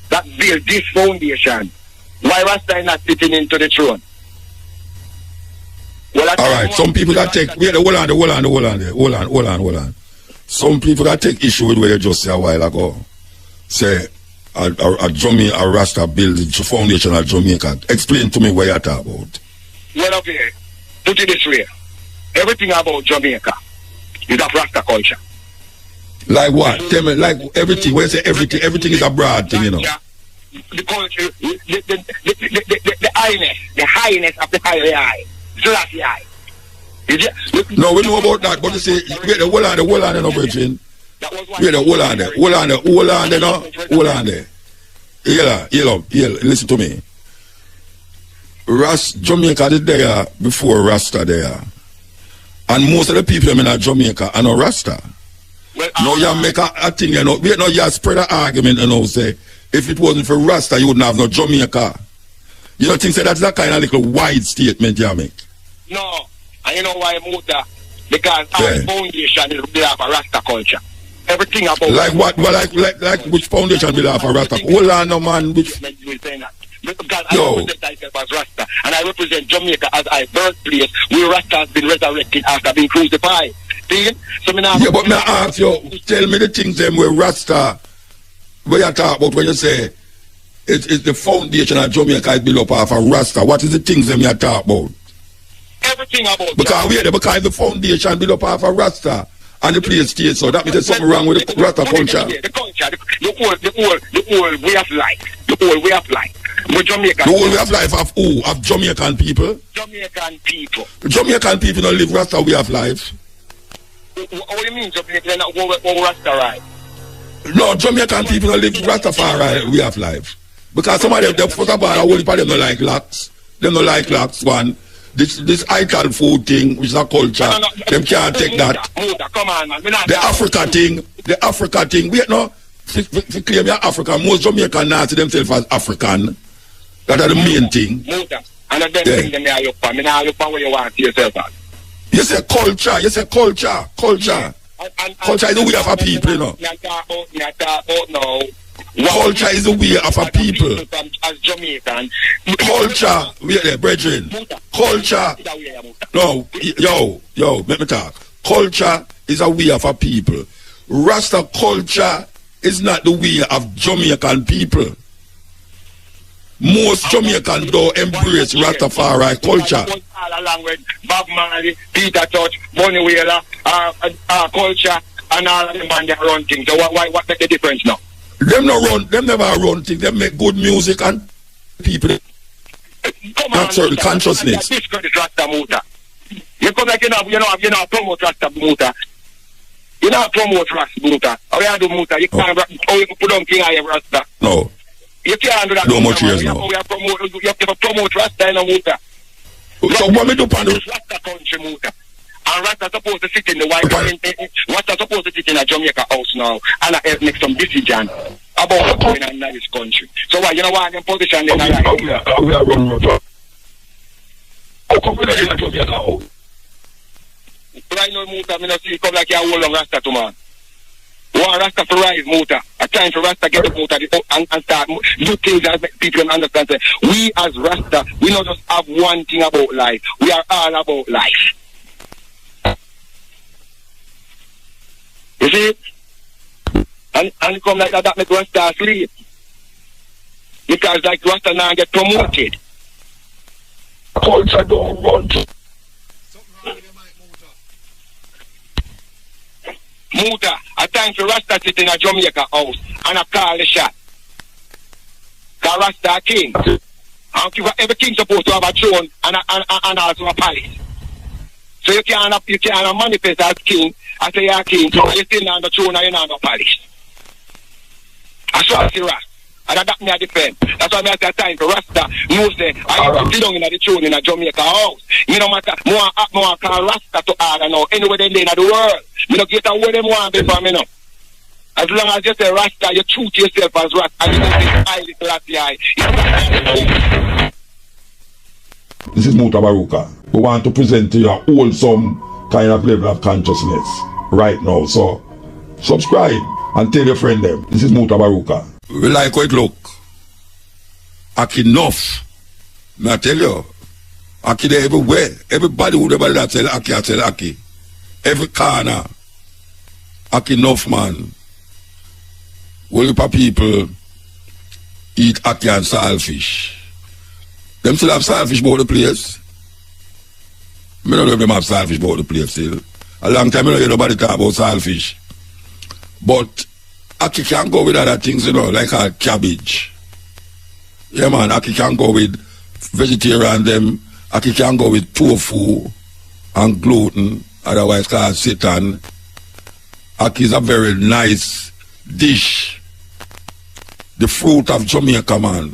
that built this foundation, why Rasta is not sitting into the throne? Well, alright, some people that take hold on. Some people that take issue with what you just said a while ago. Say a Rasta build the foundation of Jamaica. Explain to me what you're talking about. Well, okay, put it this way. Everything about Jamaica is of Rasta culture. Like what? Tell me, like everything. When you say everything is a broad thing, you know. The culture, the highness of the high. Selassie I. No, we know about that, but you see, wait, hold on there, no, Virgin. Wait, hold on there. Here, listen to me. Jamaica is there before Rasta there. And most of the people in Jamaica are not Rasta. Well, now you make a thing, you know, you spread an argument, you know, say, if it wasn't for Rasta, you wouldn't have no Jamaica. You don't think that's that kind of little wide statement you make? No, and you know why I moved that? Because our foundation is built off a Rasta culture. Everything about like what? Well, like which foundation built off a Rasta? Hold on, no man. Which? Because I represent myself as Rasta, and I represent Jamaica as our birthplace, where Rasta has been resurrected after being crucified. See? So me now. Yeah, but me ask you, tell me the things them where Rasta, where you talk about when you say it's the foundation of Jamaica is built up off a Rasta. What is the things them you talk about? Everything about because the foundation built up off a Rasta and the place stays, so that means there's something wrong with the Rasta culture. The culture, the whole way of life. The whole way of life. Jamaican the whole way of life of who? Of Jamaican people? Jamaican people. Jamaican people don't live Rasta way of life. What do you mean Jamaican not go Rasta right? No, Jamaican people don't live Rastafari way of life. Because some of them, first of all, a whole heap of them don't like locks. They don't like locks, one. This idol food thing, which is a culture, them can't take that. Come on, man. The Africa thing, wait, no, to claim you're African, most Jamaican now see themselves as African. That are the main thing. And then bring them there, where you want to yourself at. You say culture. Culture is the way of a people, you know. Culture is the way of a people. As Jamaican. Culture, wait there, brethren. Culture. No, yo, let me talk. Culture is a way of a people. Rasta culture is not the way of Jamaican people. Most Jamaicans don't embrace Rastafari culture. All along with Bob Marley, Peter Touch, Bonnie Wheeler, culture, and all of them and they run things. So what make the difference now? Them never run things. Them make good music and people not certain consciousness. Discredit Rasta Muta. You come like you know promote Rasta Muta. You know promote Rasta Muta. How you do Muta? You can't put on King I Rasta. No. You can't do that. No much years now. You have to promote Rasta in a Muta. So what me do on the Rasta country Muta? And Rasta supposed to sit in the white Rasta supposed to sit in a Jamaica house now and make some decision about what's going on in this country. So why you know why I'm position in we are running out. How come we not in a Jamaica house? Right now Muta, me not see come like you hold on Rasta to man. One Rasta for rise Muta. A time for Rasta get up Muta and start do things that make people understand. We as Rasta, we not just have one thing about life. We are all about life. You see? And come like that make Rasta sleep. Because like Rasta now get promoted. Culture don't run. Muta, a time for Rasta sit in a Jamaica house and a call the shot. Because Rasta a king. And every king supposed to have a throne and also a palace. So you can't manifest as king, as a you're king, so you're still on the throne and you're not on the palace. That's what I see Rasta. And that me a defend. That's why I say time for Rasta. You say, I sit down in the throne in a Jamaica house. Me no matter, more call Rasta to order now, anywhere they in the world. Me no get away them one before me no. As long as you say Rasta, you true to yourself as Rasta, and you don't say I little at the eye. This is MUTABARUKA. We want to present to you a wholesome kind of level of consciousness right now. So, subscribe. and tell your friend them, this is MUTABARUKA. We like how it look. Aki enough. May I tell you, Aki there everywhere. Everybody who ever that tell Aki, I tell Aki. Every corner. Aki enough, man. Well, people eat Aki and saltfish. Them still have saltfish about the place. I don't know if them have saltfish about the place still. A long time I don't hear nobody talk about saltfish. But Aki can go with other things, you know, like a cabbage. Yeah, man, Aki can go with vegetarian them. Aki can go with tofu and gluten, otherwise called seitan. Aki is a very nice dish. The fruit of Jamaica, man.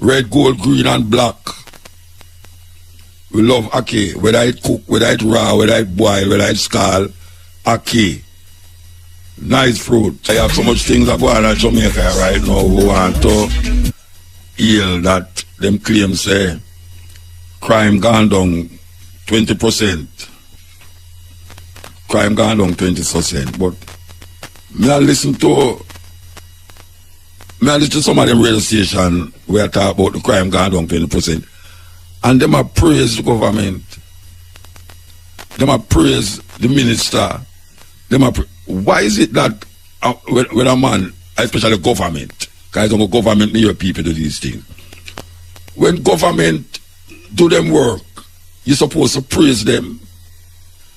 Red, gold, green, and black. We love Aki. Whether it cook, whether it raw, whether it boil, whether it scald. Aki. Nice fruit. I have so much things that go on in Jamaica right now who want to heal that them claims say crime gone down 20%. Crime gone down 20%. But me I listen to some of them radio station where I talk about the crime gone down 20%. And them a praise the government. Them a praise the minister. Why is it that when a man, especially government, because the government need people do these things. When government do them work, you're supposed to praise them.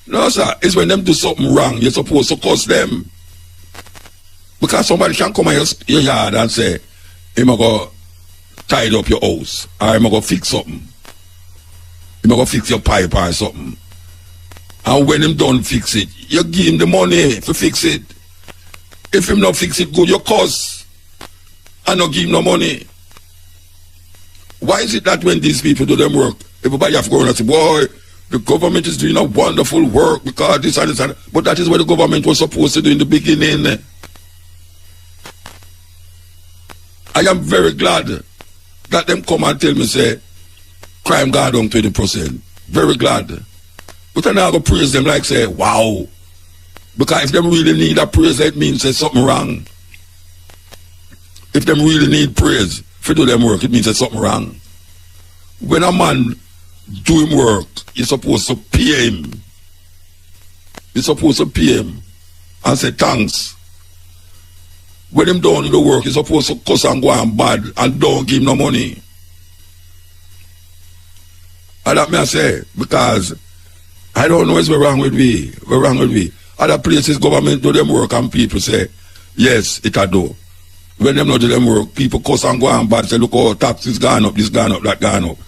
No, sir. It's when them do something wrong, you're supposed to curse them. Because somebody can come in your yard and say, I'm going to tidy up your house, or I'm going to fix something. I'm going to fix your pipe or something. And when him done fix it, you give him the money to fix it. If him not fix it good, you curse. And not give him no money. Why is it that when these people do them work, everybody have to go and say, boy, the government is doing a wonderful work because this and this and that. But that is what the government was supposed to do in the beginning. I am very glad that them come and tell me, say, crime gone down 20%. Very glad. But I'm not going to praise them like say, wow. Because if them really need a praise, that means there's something wrong. If them really need praise, if you do them work, it means there's something wrong. When a man do him work, you're supposed to pay him. You're supposed to pay him and say thanks. When him done the work, you're supposed to cuss and go and bad and don't give him no money. And that may I say, because I don't know what's wrong with me. What's wrong with me? Other places, government do them work and people say, yes, it a do. When them not do them work, people cuss and go and bad, say, look how taxes gone up, this gone up, that gone up.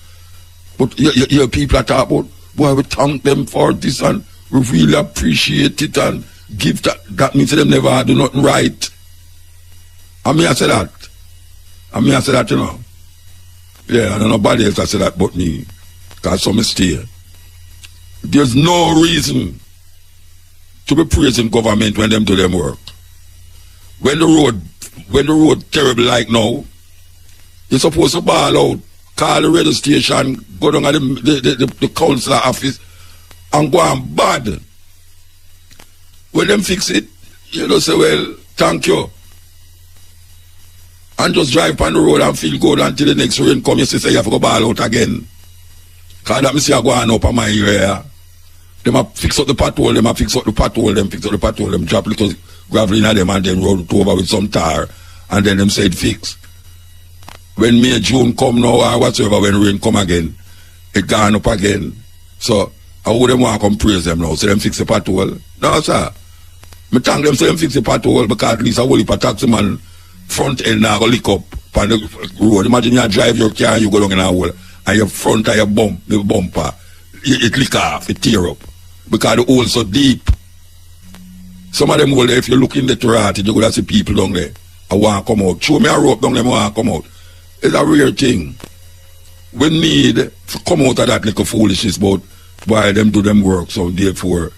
But you people are talking about, boy, we thank them for this and we really appreciate it and give that. That means them never do nothing right. I mean, I say that. You know. Yeah, and nobody else I say that but me. Because some stay. There's no reason to be praising government when them do them work. When the road terrible like now, you're supposed to ball out, call the radio station, go down at the council office and go and bad. When them fix it, you know say, well, thank you. And just drive on the road and feel good until the next rain come, you say you have to go ball out again. Because that me see I go on up on my area. Them a fix up the pothole, them drop little gravel in them and then roll it over with some tar. And then them say it fix. When May, June come now or whatsoever, when rain come again, it gone up again. So, I wouldn't want to come praise them now, say them fix the pothole. No, sir. Me thank them say them fix the pothole because at least a whole heap of taxi man front end now go lick up on the road. Imagine you drive your car and you go down in a hole and your front tire bump, the bumper, it lick off, it tear up. Because the hole so deep. Some of them hole there, if you look in the Toronto, you're going to see people down there. I want to come out. Show me a rope down there, I want to come out. It's a rare thing. We need to come out of that little foolishness about why them do them work, so therefore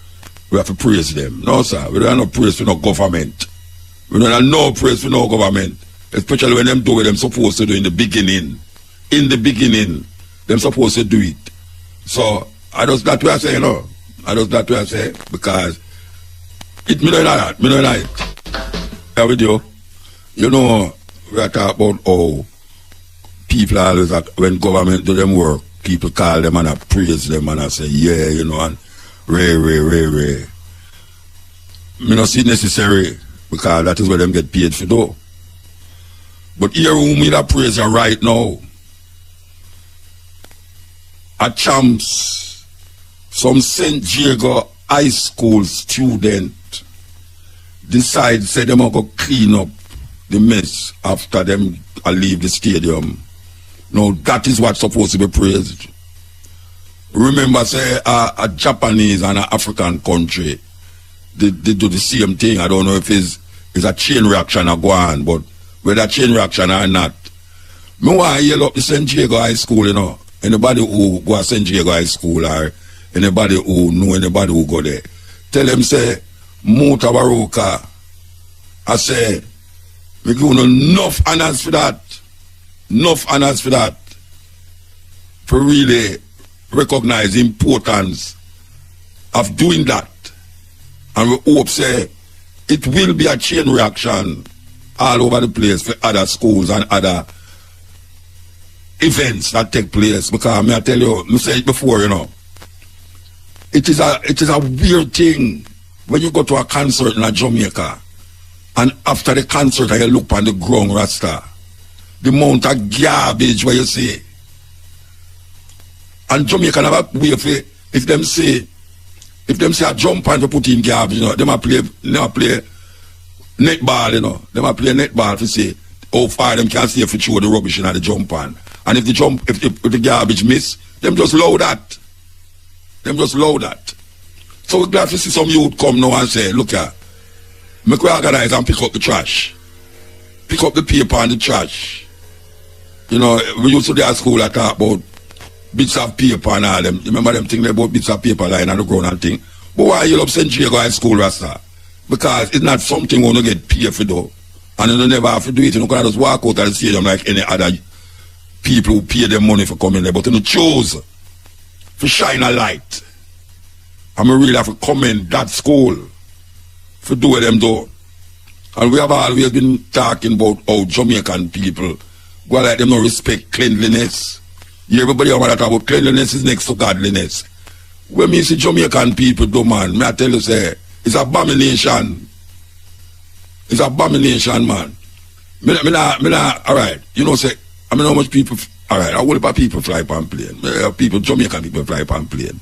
we have to praise them. No, sir. We don't have no praise for no government. We don't have no praise for no government. Especially when them do what them supposed to do in the beginning. In the beginning, them supposed to do it. So, that's what I say, you know. That's what I say, because it me don't like that. Yeah, with you. You know, we are talking about how people always, when government do them work, people call them and I praise them and I say, yeah, you know, and ray. Me not see necessary because that is where them get paid for do. But here whom me that praise you right now, a champs, some St. Diego High School student decide say them are going to clean up the mess after them leave the stadium. Now that is what's supposed to be praised. Remember say a Japanese and an African country, they do the same thing. I don't know if it's a chain reaction or go on, but whether chain reaction or not, me want to yell up the St. Diego High School, you know. Anybody who go to St. Diego High School or anybody who know anybody who go there, tell them say, MUTABARUKA. I say, we give enough honors for that. Enough honors for that. For really recognize the importance of doing that. And we hope say it will be a chain reaction all over the place for other schools and other events that take place. Because I tell you, I said it before, you know, it is a weird thing when you go to a concert in Jamaica and after the concert you look on the ground, Rasta, the amount of garbage where you see. And Jamaica never wait for if them say a jump and to put in garbage, you know, they might play netball, you know. They might play netball to say how far them can see if you throw the rubbish in the jump pan. And if the garbage miss, them just load that. So we're glad to see some youth come now and say, look here, make we organize and pick up the trash. Pick up the paper and the trash. You know, we used to do at school I talk about bits of paper and all them. You remember them thing about bits of paper lying on the ground and thing. But why you love St. Diego High School, Rasta? Because it's not something we want to get paid for though. And you never have to do it. You can just walk out of the stadium like any other people who pay them money for coming there. But you choose to shine a light. And we really have to commend that school for doing them though. And we have always been talking about how Jamaican people go like them no respect cleanliness. Everybody want to talk about cleanliness is next to godliness. When me see Jamaican people do, man, me I tell you say, it's abomination. It's abomination, man. Me not, alright, you know say, I mean how much people, alright, how about people fly on plane? People, Jamaican people fly on plane.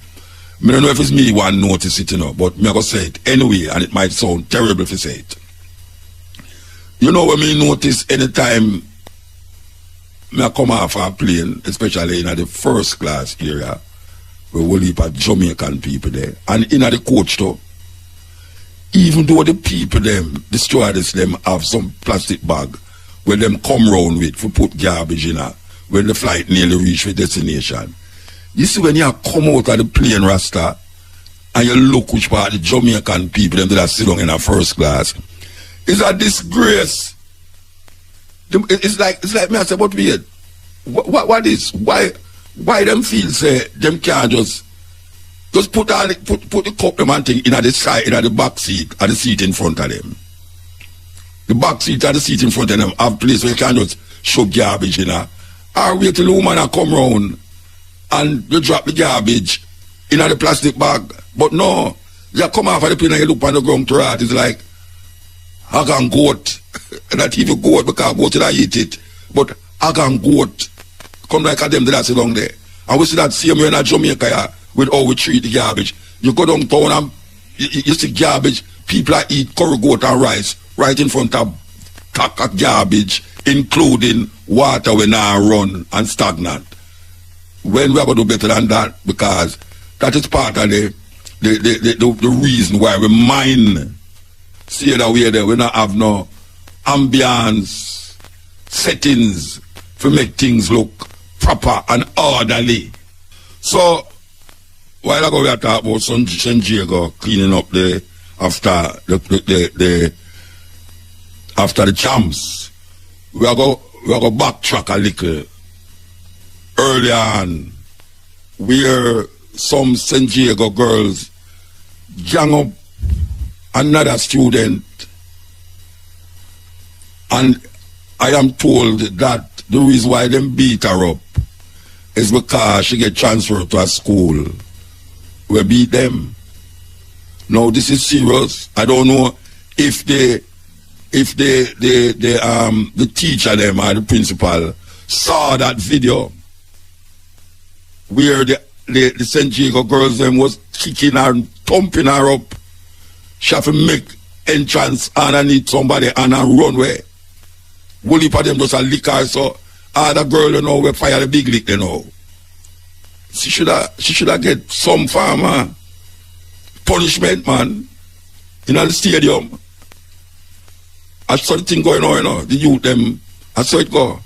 I don't know if it's me one notice it, you know, but me I go say it anyway, and it might sound terrible if I say it. You know when me notice anytime me I come off a plane, especially in the first class area, where we live at Jamaican people there, and in the coach too, even though the people them, the stewardess them have some plastic bag where them come round with for put garbage in her when the flight nearly reach the destination. You see when you come out of the plane, Rasta, and you look which part of the Jamaican people them that sit down in a first class, it's a disgrace. It's like me I say, but weird. What is? Why them feel say them can't just put the cup them and thing in the side, in the back seat, or the seat in front of them. The back seat or the seat in front of them have place where you can't just shove garbage in her. Or wait till the woman come round and you drop the garbage in the plastic bag. But no, you come off of the plane and you look on the ground to rat. It's like hog and goat. Not even goat because goat did I eat it. But hog and goat come like a them that sit down there. And we see that same way in Jamaica with how we treat the garbage. You go downtown and you see garbage, people are eat curry goat and rice right in front of garbage, including water when I run and stagnant. When we have to do better than that, because that is part of the reason why we mine. See that we there, we don't have no ambience, settings to make things look proper and orderly. So, while ago we are talking about St. Diego cleaning up after the champs, we are go backtrack a little early on, where some St. Diego girls gang up another student And I am told that the reason why them beat her up is because she get transferred to a school where beat them. Now this is serious. I don't know if the teacher them or the principal saw that video where the St. Jacob girls them was kicking her and thumping her up. She have to make entrance underneath somebody and a runway. One heap of them just a lick her, so other girl, you know, we fire the big lick, you know. She should have get some form punishment, man, in the stadium. I saw the thing going on, you know, the youth them, I saw it go.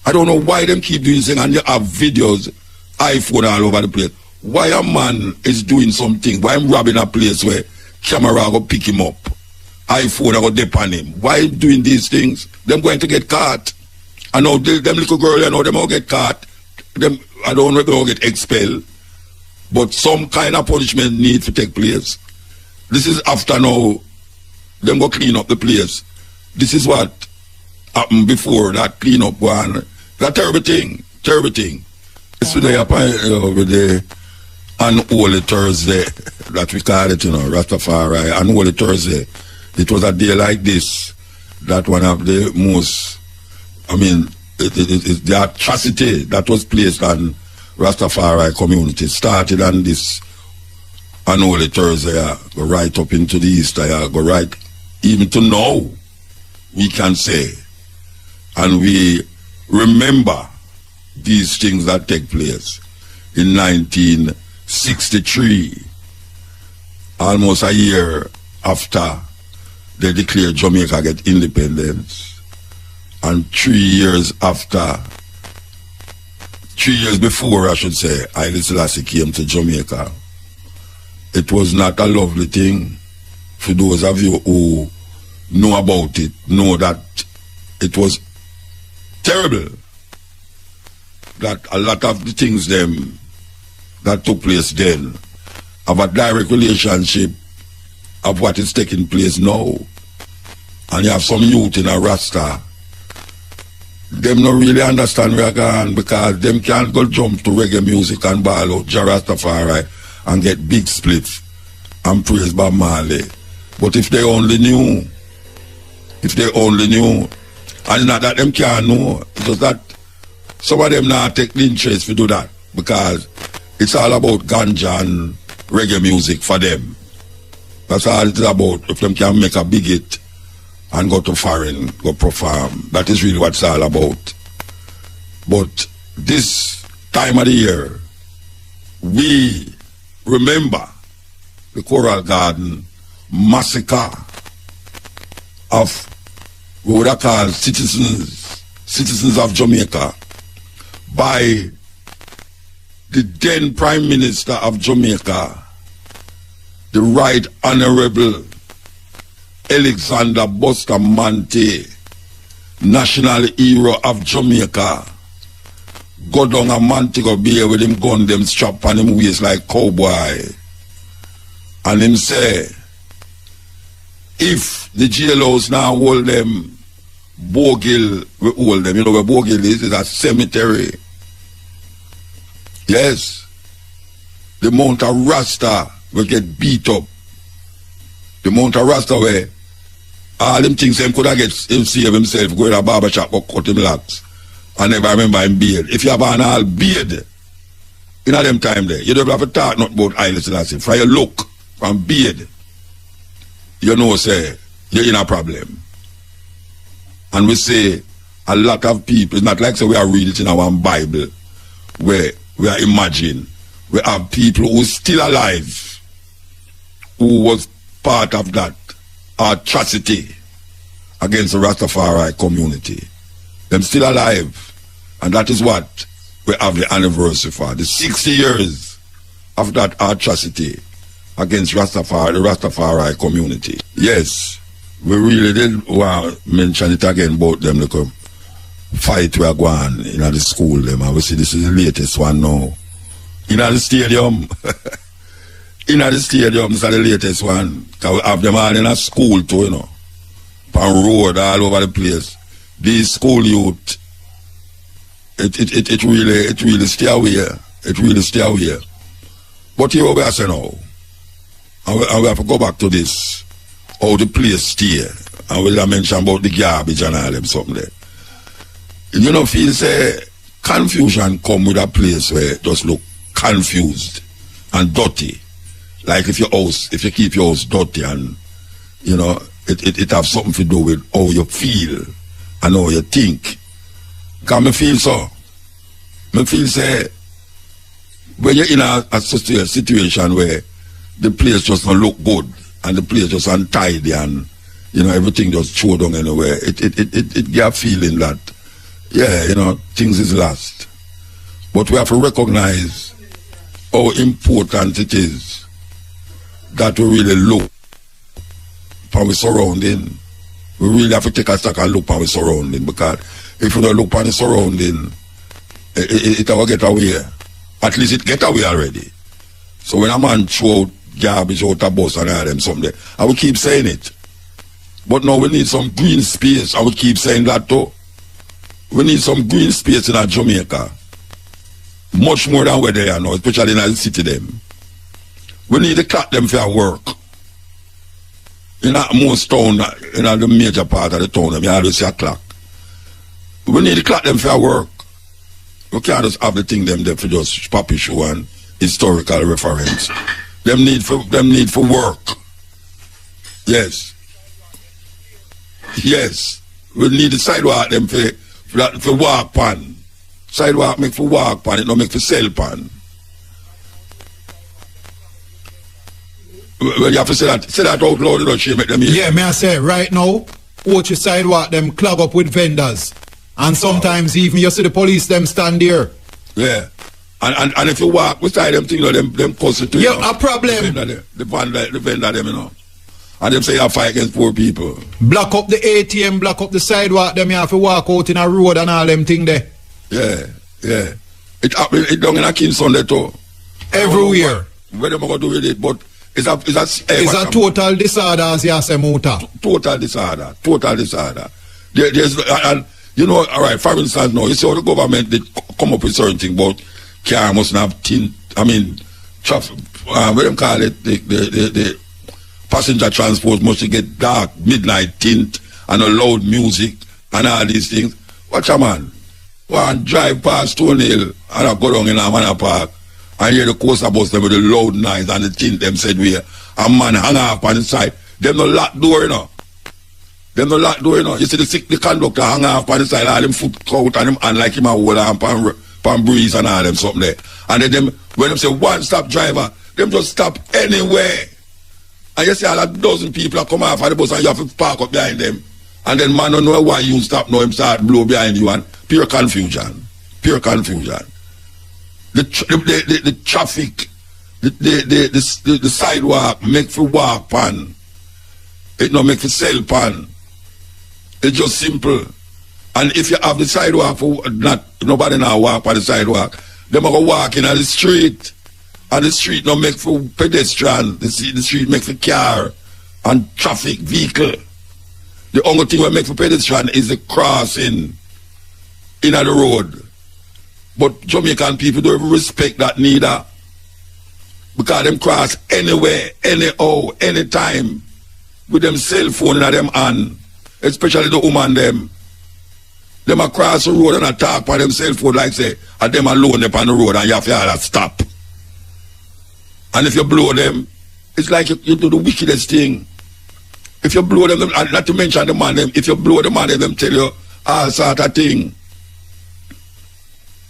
I don't know why them keep doing things and they have videos, iPhone all over the place. Why a man is doing something, why I'm robbing a place where camera go pick him up, iPhone go dip on him. Why doing these things? Them going to get caught. I know them little girl, you know, them all get caught. Them, I don't know if they all get expelled. But some kind of punishment need to take place. This is after now, them go clean up the place. This is what happened before that clean up one. That terrible thing. Yesterday, over the Unholy Thursday, that we call it, you know, Rastafari, Unholy Thursday. It was a day like this that one of the most, I mean, the atrocity that was placed on Rastafari community started on this Unholy Thursday, go right up into the Easter, go right even to now, we can say. And we remember these things that take place in 1963, almost a year after they declared Jamaica get independence, and 3 years before, I should say, Haile Selassie came to Jamaica. It was not a lovely thing. For those of you who know about it, know that it was terrible. That a lot of the things them that took place then have a direct relationship of what is taking place now. And you have some youth in a Rasta, them not really understand where going because them can't go jump to reggae music and ball out Rastafari and get big splits and praise Bob Marley. But if they only knew, and not that them can't know, it's just that some of them now take the interest to do that because it's all about ganja and reggae music for them. That's all it's about. If them can make a big hit and go to foreign, go perform, that is really what it's all about. But this time of the year, we remember the Coral Garden massacre of what I call citizens of Jamaica by the then Prime Minister of Jamaica, the Right Honorable Alexander Bustamante, national hero of Jamaica. Go down a Montego Bay with him gun, them strap on him waist like cowboy. And him say, if the jailhouse now hold them, Bogill will hold them. You know where Bogill is? It's a cemetery. Yes. The Mount of Rasta will get beat up. The Mount of Rasta where all them things him could have get him save himself, go in a barber shop or cut him locks. I never remember him beard. If you have an all beard, in them time there, you don't have to talk not about Haile Selassie. For your look from beard, you know, say, you're in a problem. And we say, a lot of people, it's not like say we are reading it in our Bible, where we are imagining, we have people who are still alive, who was part of that atrocity against the Rastafari community. Them still alive. And that is what we have the anniversary for. The 60 years of that atrocity against Rastafari, the Rastafari community. Yes, we really did want to mention it again about them like fight we are going in the school them. And we see this is the latest one now. In the stadium. In the stadium, this is the latest one. Because we have them all in a school too, you know. On road all over the place. these school youth, it really stay away. It really stay away. But here we are saying now, and we have to go back to this, how the place stay, and we'll mention about the garbage and all them something there. You know, feel say confusion come with a place where it just look confused and dirty. Like if you keep your house dirty, and you know, it have something to do with how you feel and how you think. Because me feel so. Me feel say when you're in a situation where the place just don't look good and the place just untidy and you know everything just throw down anywhere, it get a feeling that yeah, you know, things is lost. But we have to recognize how important it is that we really look for our surrounding. We really have to take a second look at our surrounding, because if we don't look at the surrounding, it will get away. At least it get away already. So when a man throw garbage out a bus and all them something, I will keep saying it. But now we need some green space. I will keep saying that too. We need some green space in Jamaica. Much more than where they are now, especially in the city them. We need to cut them for work. In most town, in the major part of the town, you always see a clock. We need to cut them for work. We can't just have the thing them there for just puppy show and historical reference. Them need for work. Yes. Yes. We need the sidewalk them for walk pan. Sidewalk make for walk pan, it don't make for sell pan. Well, you have to say that out loud, you don't shame it them here. Yeah, may I say, right now, watch your sidewalk them clog up with vendors. And sometimes even you see the police them stand there. Yeah. And if you walk beside them thing, you know, them cause it to you. Yeah, a problem. The vendor them, you know. And them say you fight against poor people. Block up the ATM, block up the sidewalk, them you have to walk out in a road and all them thing there. Yeah, yeah. It done in a Kingston there too. Everywhere. Where them going to do with it, but it's a total disorder, as you say, Muta. Total disorder. Total disorder. There's and you know, all right, for instance, now, you see how the government did come up with certain things about car mustn't have tint, I mean, traffic, what do you call it, the passenger transport must get dark, midnight tint, and a loud music, and all these things. Watch a man, one drive past Stone Hill, and I go down in a manor park, and hear the coaster bus them with the loud noise and the tint them said we, a man hang up on the side, them no lock door, you know. Them no lock door, you know. You see the conductor hang off on the side, all them foot out and him and like him a hold on pan breeze and all them something there. And then them, when them say one stop driver, them just stop anywhere. And you see all a dozen people come off of the bus and you have to park up behind them. And then man don't know why you stop, now him start blow behind you, and pure confusion. Pure confusion. The traffic, the sidewalk make for walk pan. It no make for sell pan. It's just simple. And if you have the sidewalk for nobody now walk on the sidewalk, they go walk in the street. And the street no make for pedestrian. The street make for car and traffic vehicle. The only thing we make for pedestrian is the crossing in the road. But Jamaican people don't even respect that neither. Because them cross anywhere, anyhow, anytime with them cell phone in them hand. Especially the woman them. Them across the road and attack by them cell phone like say, and them alone up on the road and you have to stop. And if you blow them, it's like you do the wickedest thing. If you blow them, and not to mention the man them, if you blow the man them tell you all sort of thing.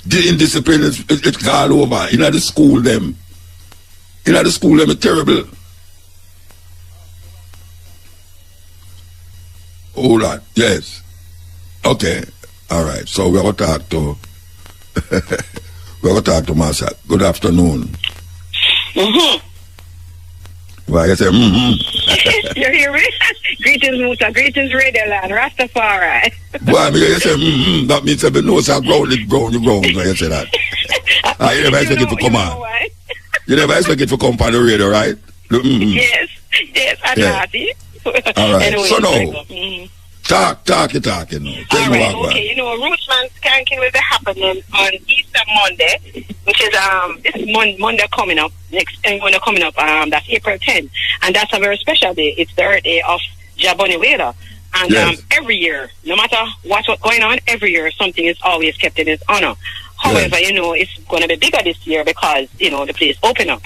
The indiscipline it's all over. In the school them. In the school them it's terrible. Oh, that, yes. Okay. All right. So we're going to talk to Massa. Good afternoon. Well, I say, You hear me? Greetings, Muta. Greetings, Radio Land. Rastafari. Well, you say, that means that the nose are ground, you ground. You say that. You never expect it to come on. You never expect it to come on the radio, right? Yes, I'm happy. All right. Anyway, so now, Talk, you know. Tell me Alright, what. okay. You know, Rootsman Skanking will be happening on Easter Monday, which is this Monday coming up, that's April 10th. And that's a very special day. It's the birthday of Jaboniwela. And Yes. every year, no matter what's going on, every year something is always kept in his honor. However, you know, it's going to be bigger this year because, you know, the place open up.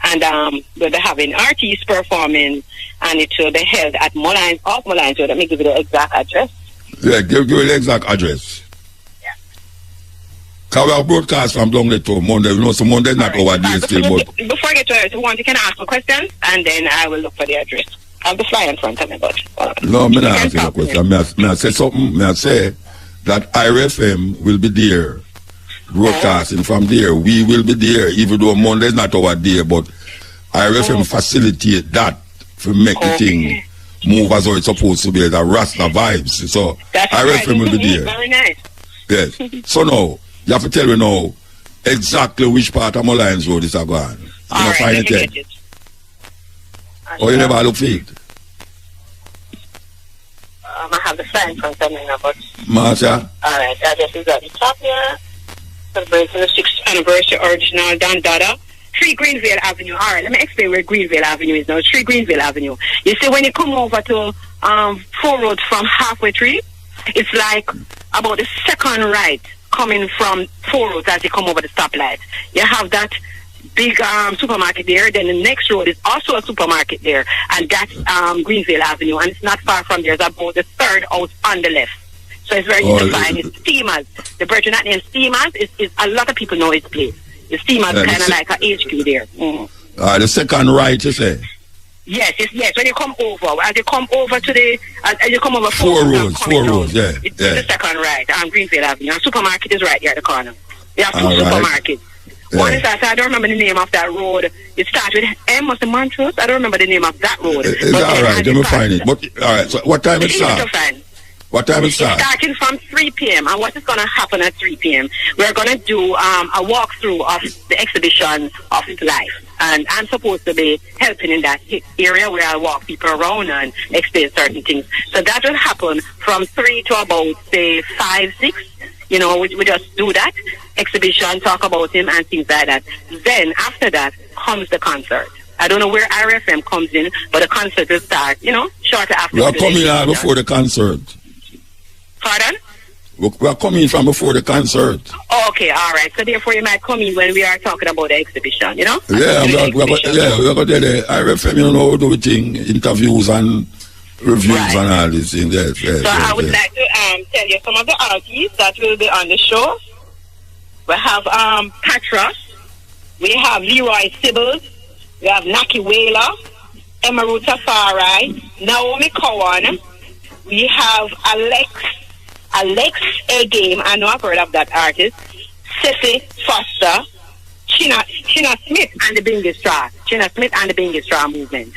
And we'll be having artists performing, and it will be held at Mullines, off Mullines. So let me give you the exact address. Yeah, give me the exact address. Yeah. Because we have broadcast from down there to Monday. You know, so Monday is not our day still, but... Before I get to it, you can ask me questions, and then I will look for the address. I have the flyer in front of me, but... No, I'm not asking a question. May I say something? May I say that IRFM will be there, broadcasting from there. We will be there, even though Monday is not our day, but IRFM facilitate that to make the thing move as how it's supposed to be, the Rasta vibes. So That's IRFM will be there. Very nice. Yes. So now, you have to tell me now exactly which part of Mullines Road is going. You All right, find let me get it. it. Or you never look for it? I have the flyer in front of me now, but... Marsha? All right, the address is at the top here. Celebrating the 6th anniversation original Dan Dada. 3 Greenvale Avenue. All right, let me explain where Greenvale Avenue is now. 3 Greenvale Avenue. You see, when you come over to 4 Roads from halfway 3, it's like about the second right coming from 4 Roads as you come over the stoplight. You have that big supermarket there. Then the next road is also a supermarket there, and that's Greenvale Avenue. And it's not far from there. It's about the 3rd out on the left. So it's very easy to find. It's Steamers. The bridge not named Steamers is a lot of people know its place. The Steamers kind of like a HQ there. Mm-hmm. The second right, you say? Yes. When you come over, as you come over to the, as you come over 4 Roads, yeah. It's the second right on Greenvale Avenue. And supermarket is right here at the corner. There are 2 supermarkets. Yeah. One is that, I don't remember the name of that road. It starts with M or the Montrose. I don't remember the name of that road. It's all right, let me find it. But, all right, so what time it starts? What time it starts? It's starting from 3 p.m. And what is going to happen at 3 p.m., we're going to do a walkthrough of the exhibition of life. And I'm supposed to be helping in that area where I walk people around and explain certain things. So that will happen from 3 to about, say, 5, 6. You know, we just do that exhibition, talk about him and things like that. Then, after that, comes the concert. I don't know where RFM comes in, but the concert will start, you know, shortly after. We are coming out before the concert. Pardon? We are coming from before the concert. Okay, all right. So therefore, you might come in when we are talking about the exhibition, you know? Yeah, we are going to tell the IRFM, you know, do thing, interviews and reviews and all these things. Yes, I would like to tell you some of the artists that will be on the show. We have Patras, we have Leroy Sibbles, we have Naki Whaler, MUTABARUKA, Naomi Cowan, we have Alex A Game, I know I've heard of that artist, Sissy Foster, China Smith and the Bingy Straw. China Smith and the Bingy Straw movement.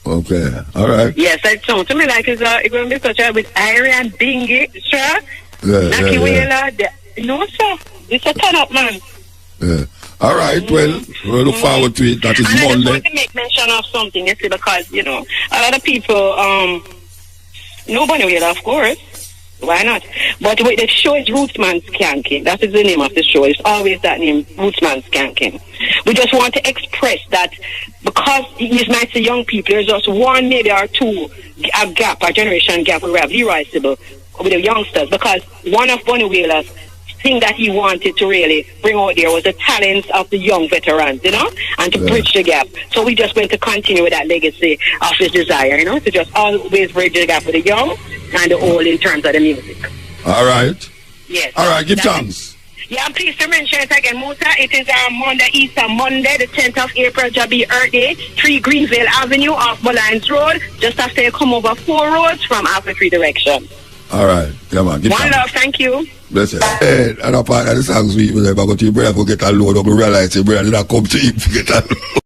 Okay, all right. Yes, it sounds to me like it's going to be such a with Irie and Bingy Straw, Naki Whaler. No, sir. It's a turn up, man. Yeah. All right, well, we'll look forward to it. That is and Monday. I just want to make mention of something, you see, because, you know, a lot of people, nobody will, of course. Why not? But the show is Rootsman Skanking. That is the name of the show. It's always that name, Rootsman Skanking. We just want to express that because these nice young people, there's just one, maybe or two, a gap, a generation gap. We have Leroy Sibble with the youngsters because one of Bunny Wheeler's thing that he wanted to really bring out there was the talents of the young veterans, you know, and to bridge the gap. So we just going to continue with that legacy of his desire, you know, to just always bridge the gap with the young and the old in terms of the music. All right. Yes. All right, give thanks. Yeah, I'm pleased to mention it again, Muta. It is Monday, Easter Monday, the 10th of April, Jabi Earth Day, 3 Greenvale Avenue off Mullines Road, just after you come over 4 roads from after 3 direction. All right. Come on, give One love, thank you. Bless you. Hey, and a part of the songs we were about to your brother go get a load up, realize your brother did not come to him to get a load.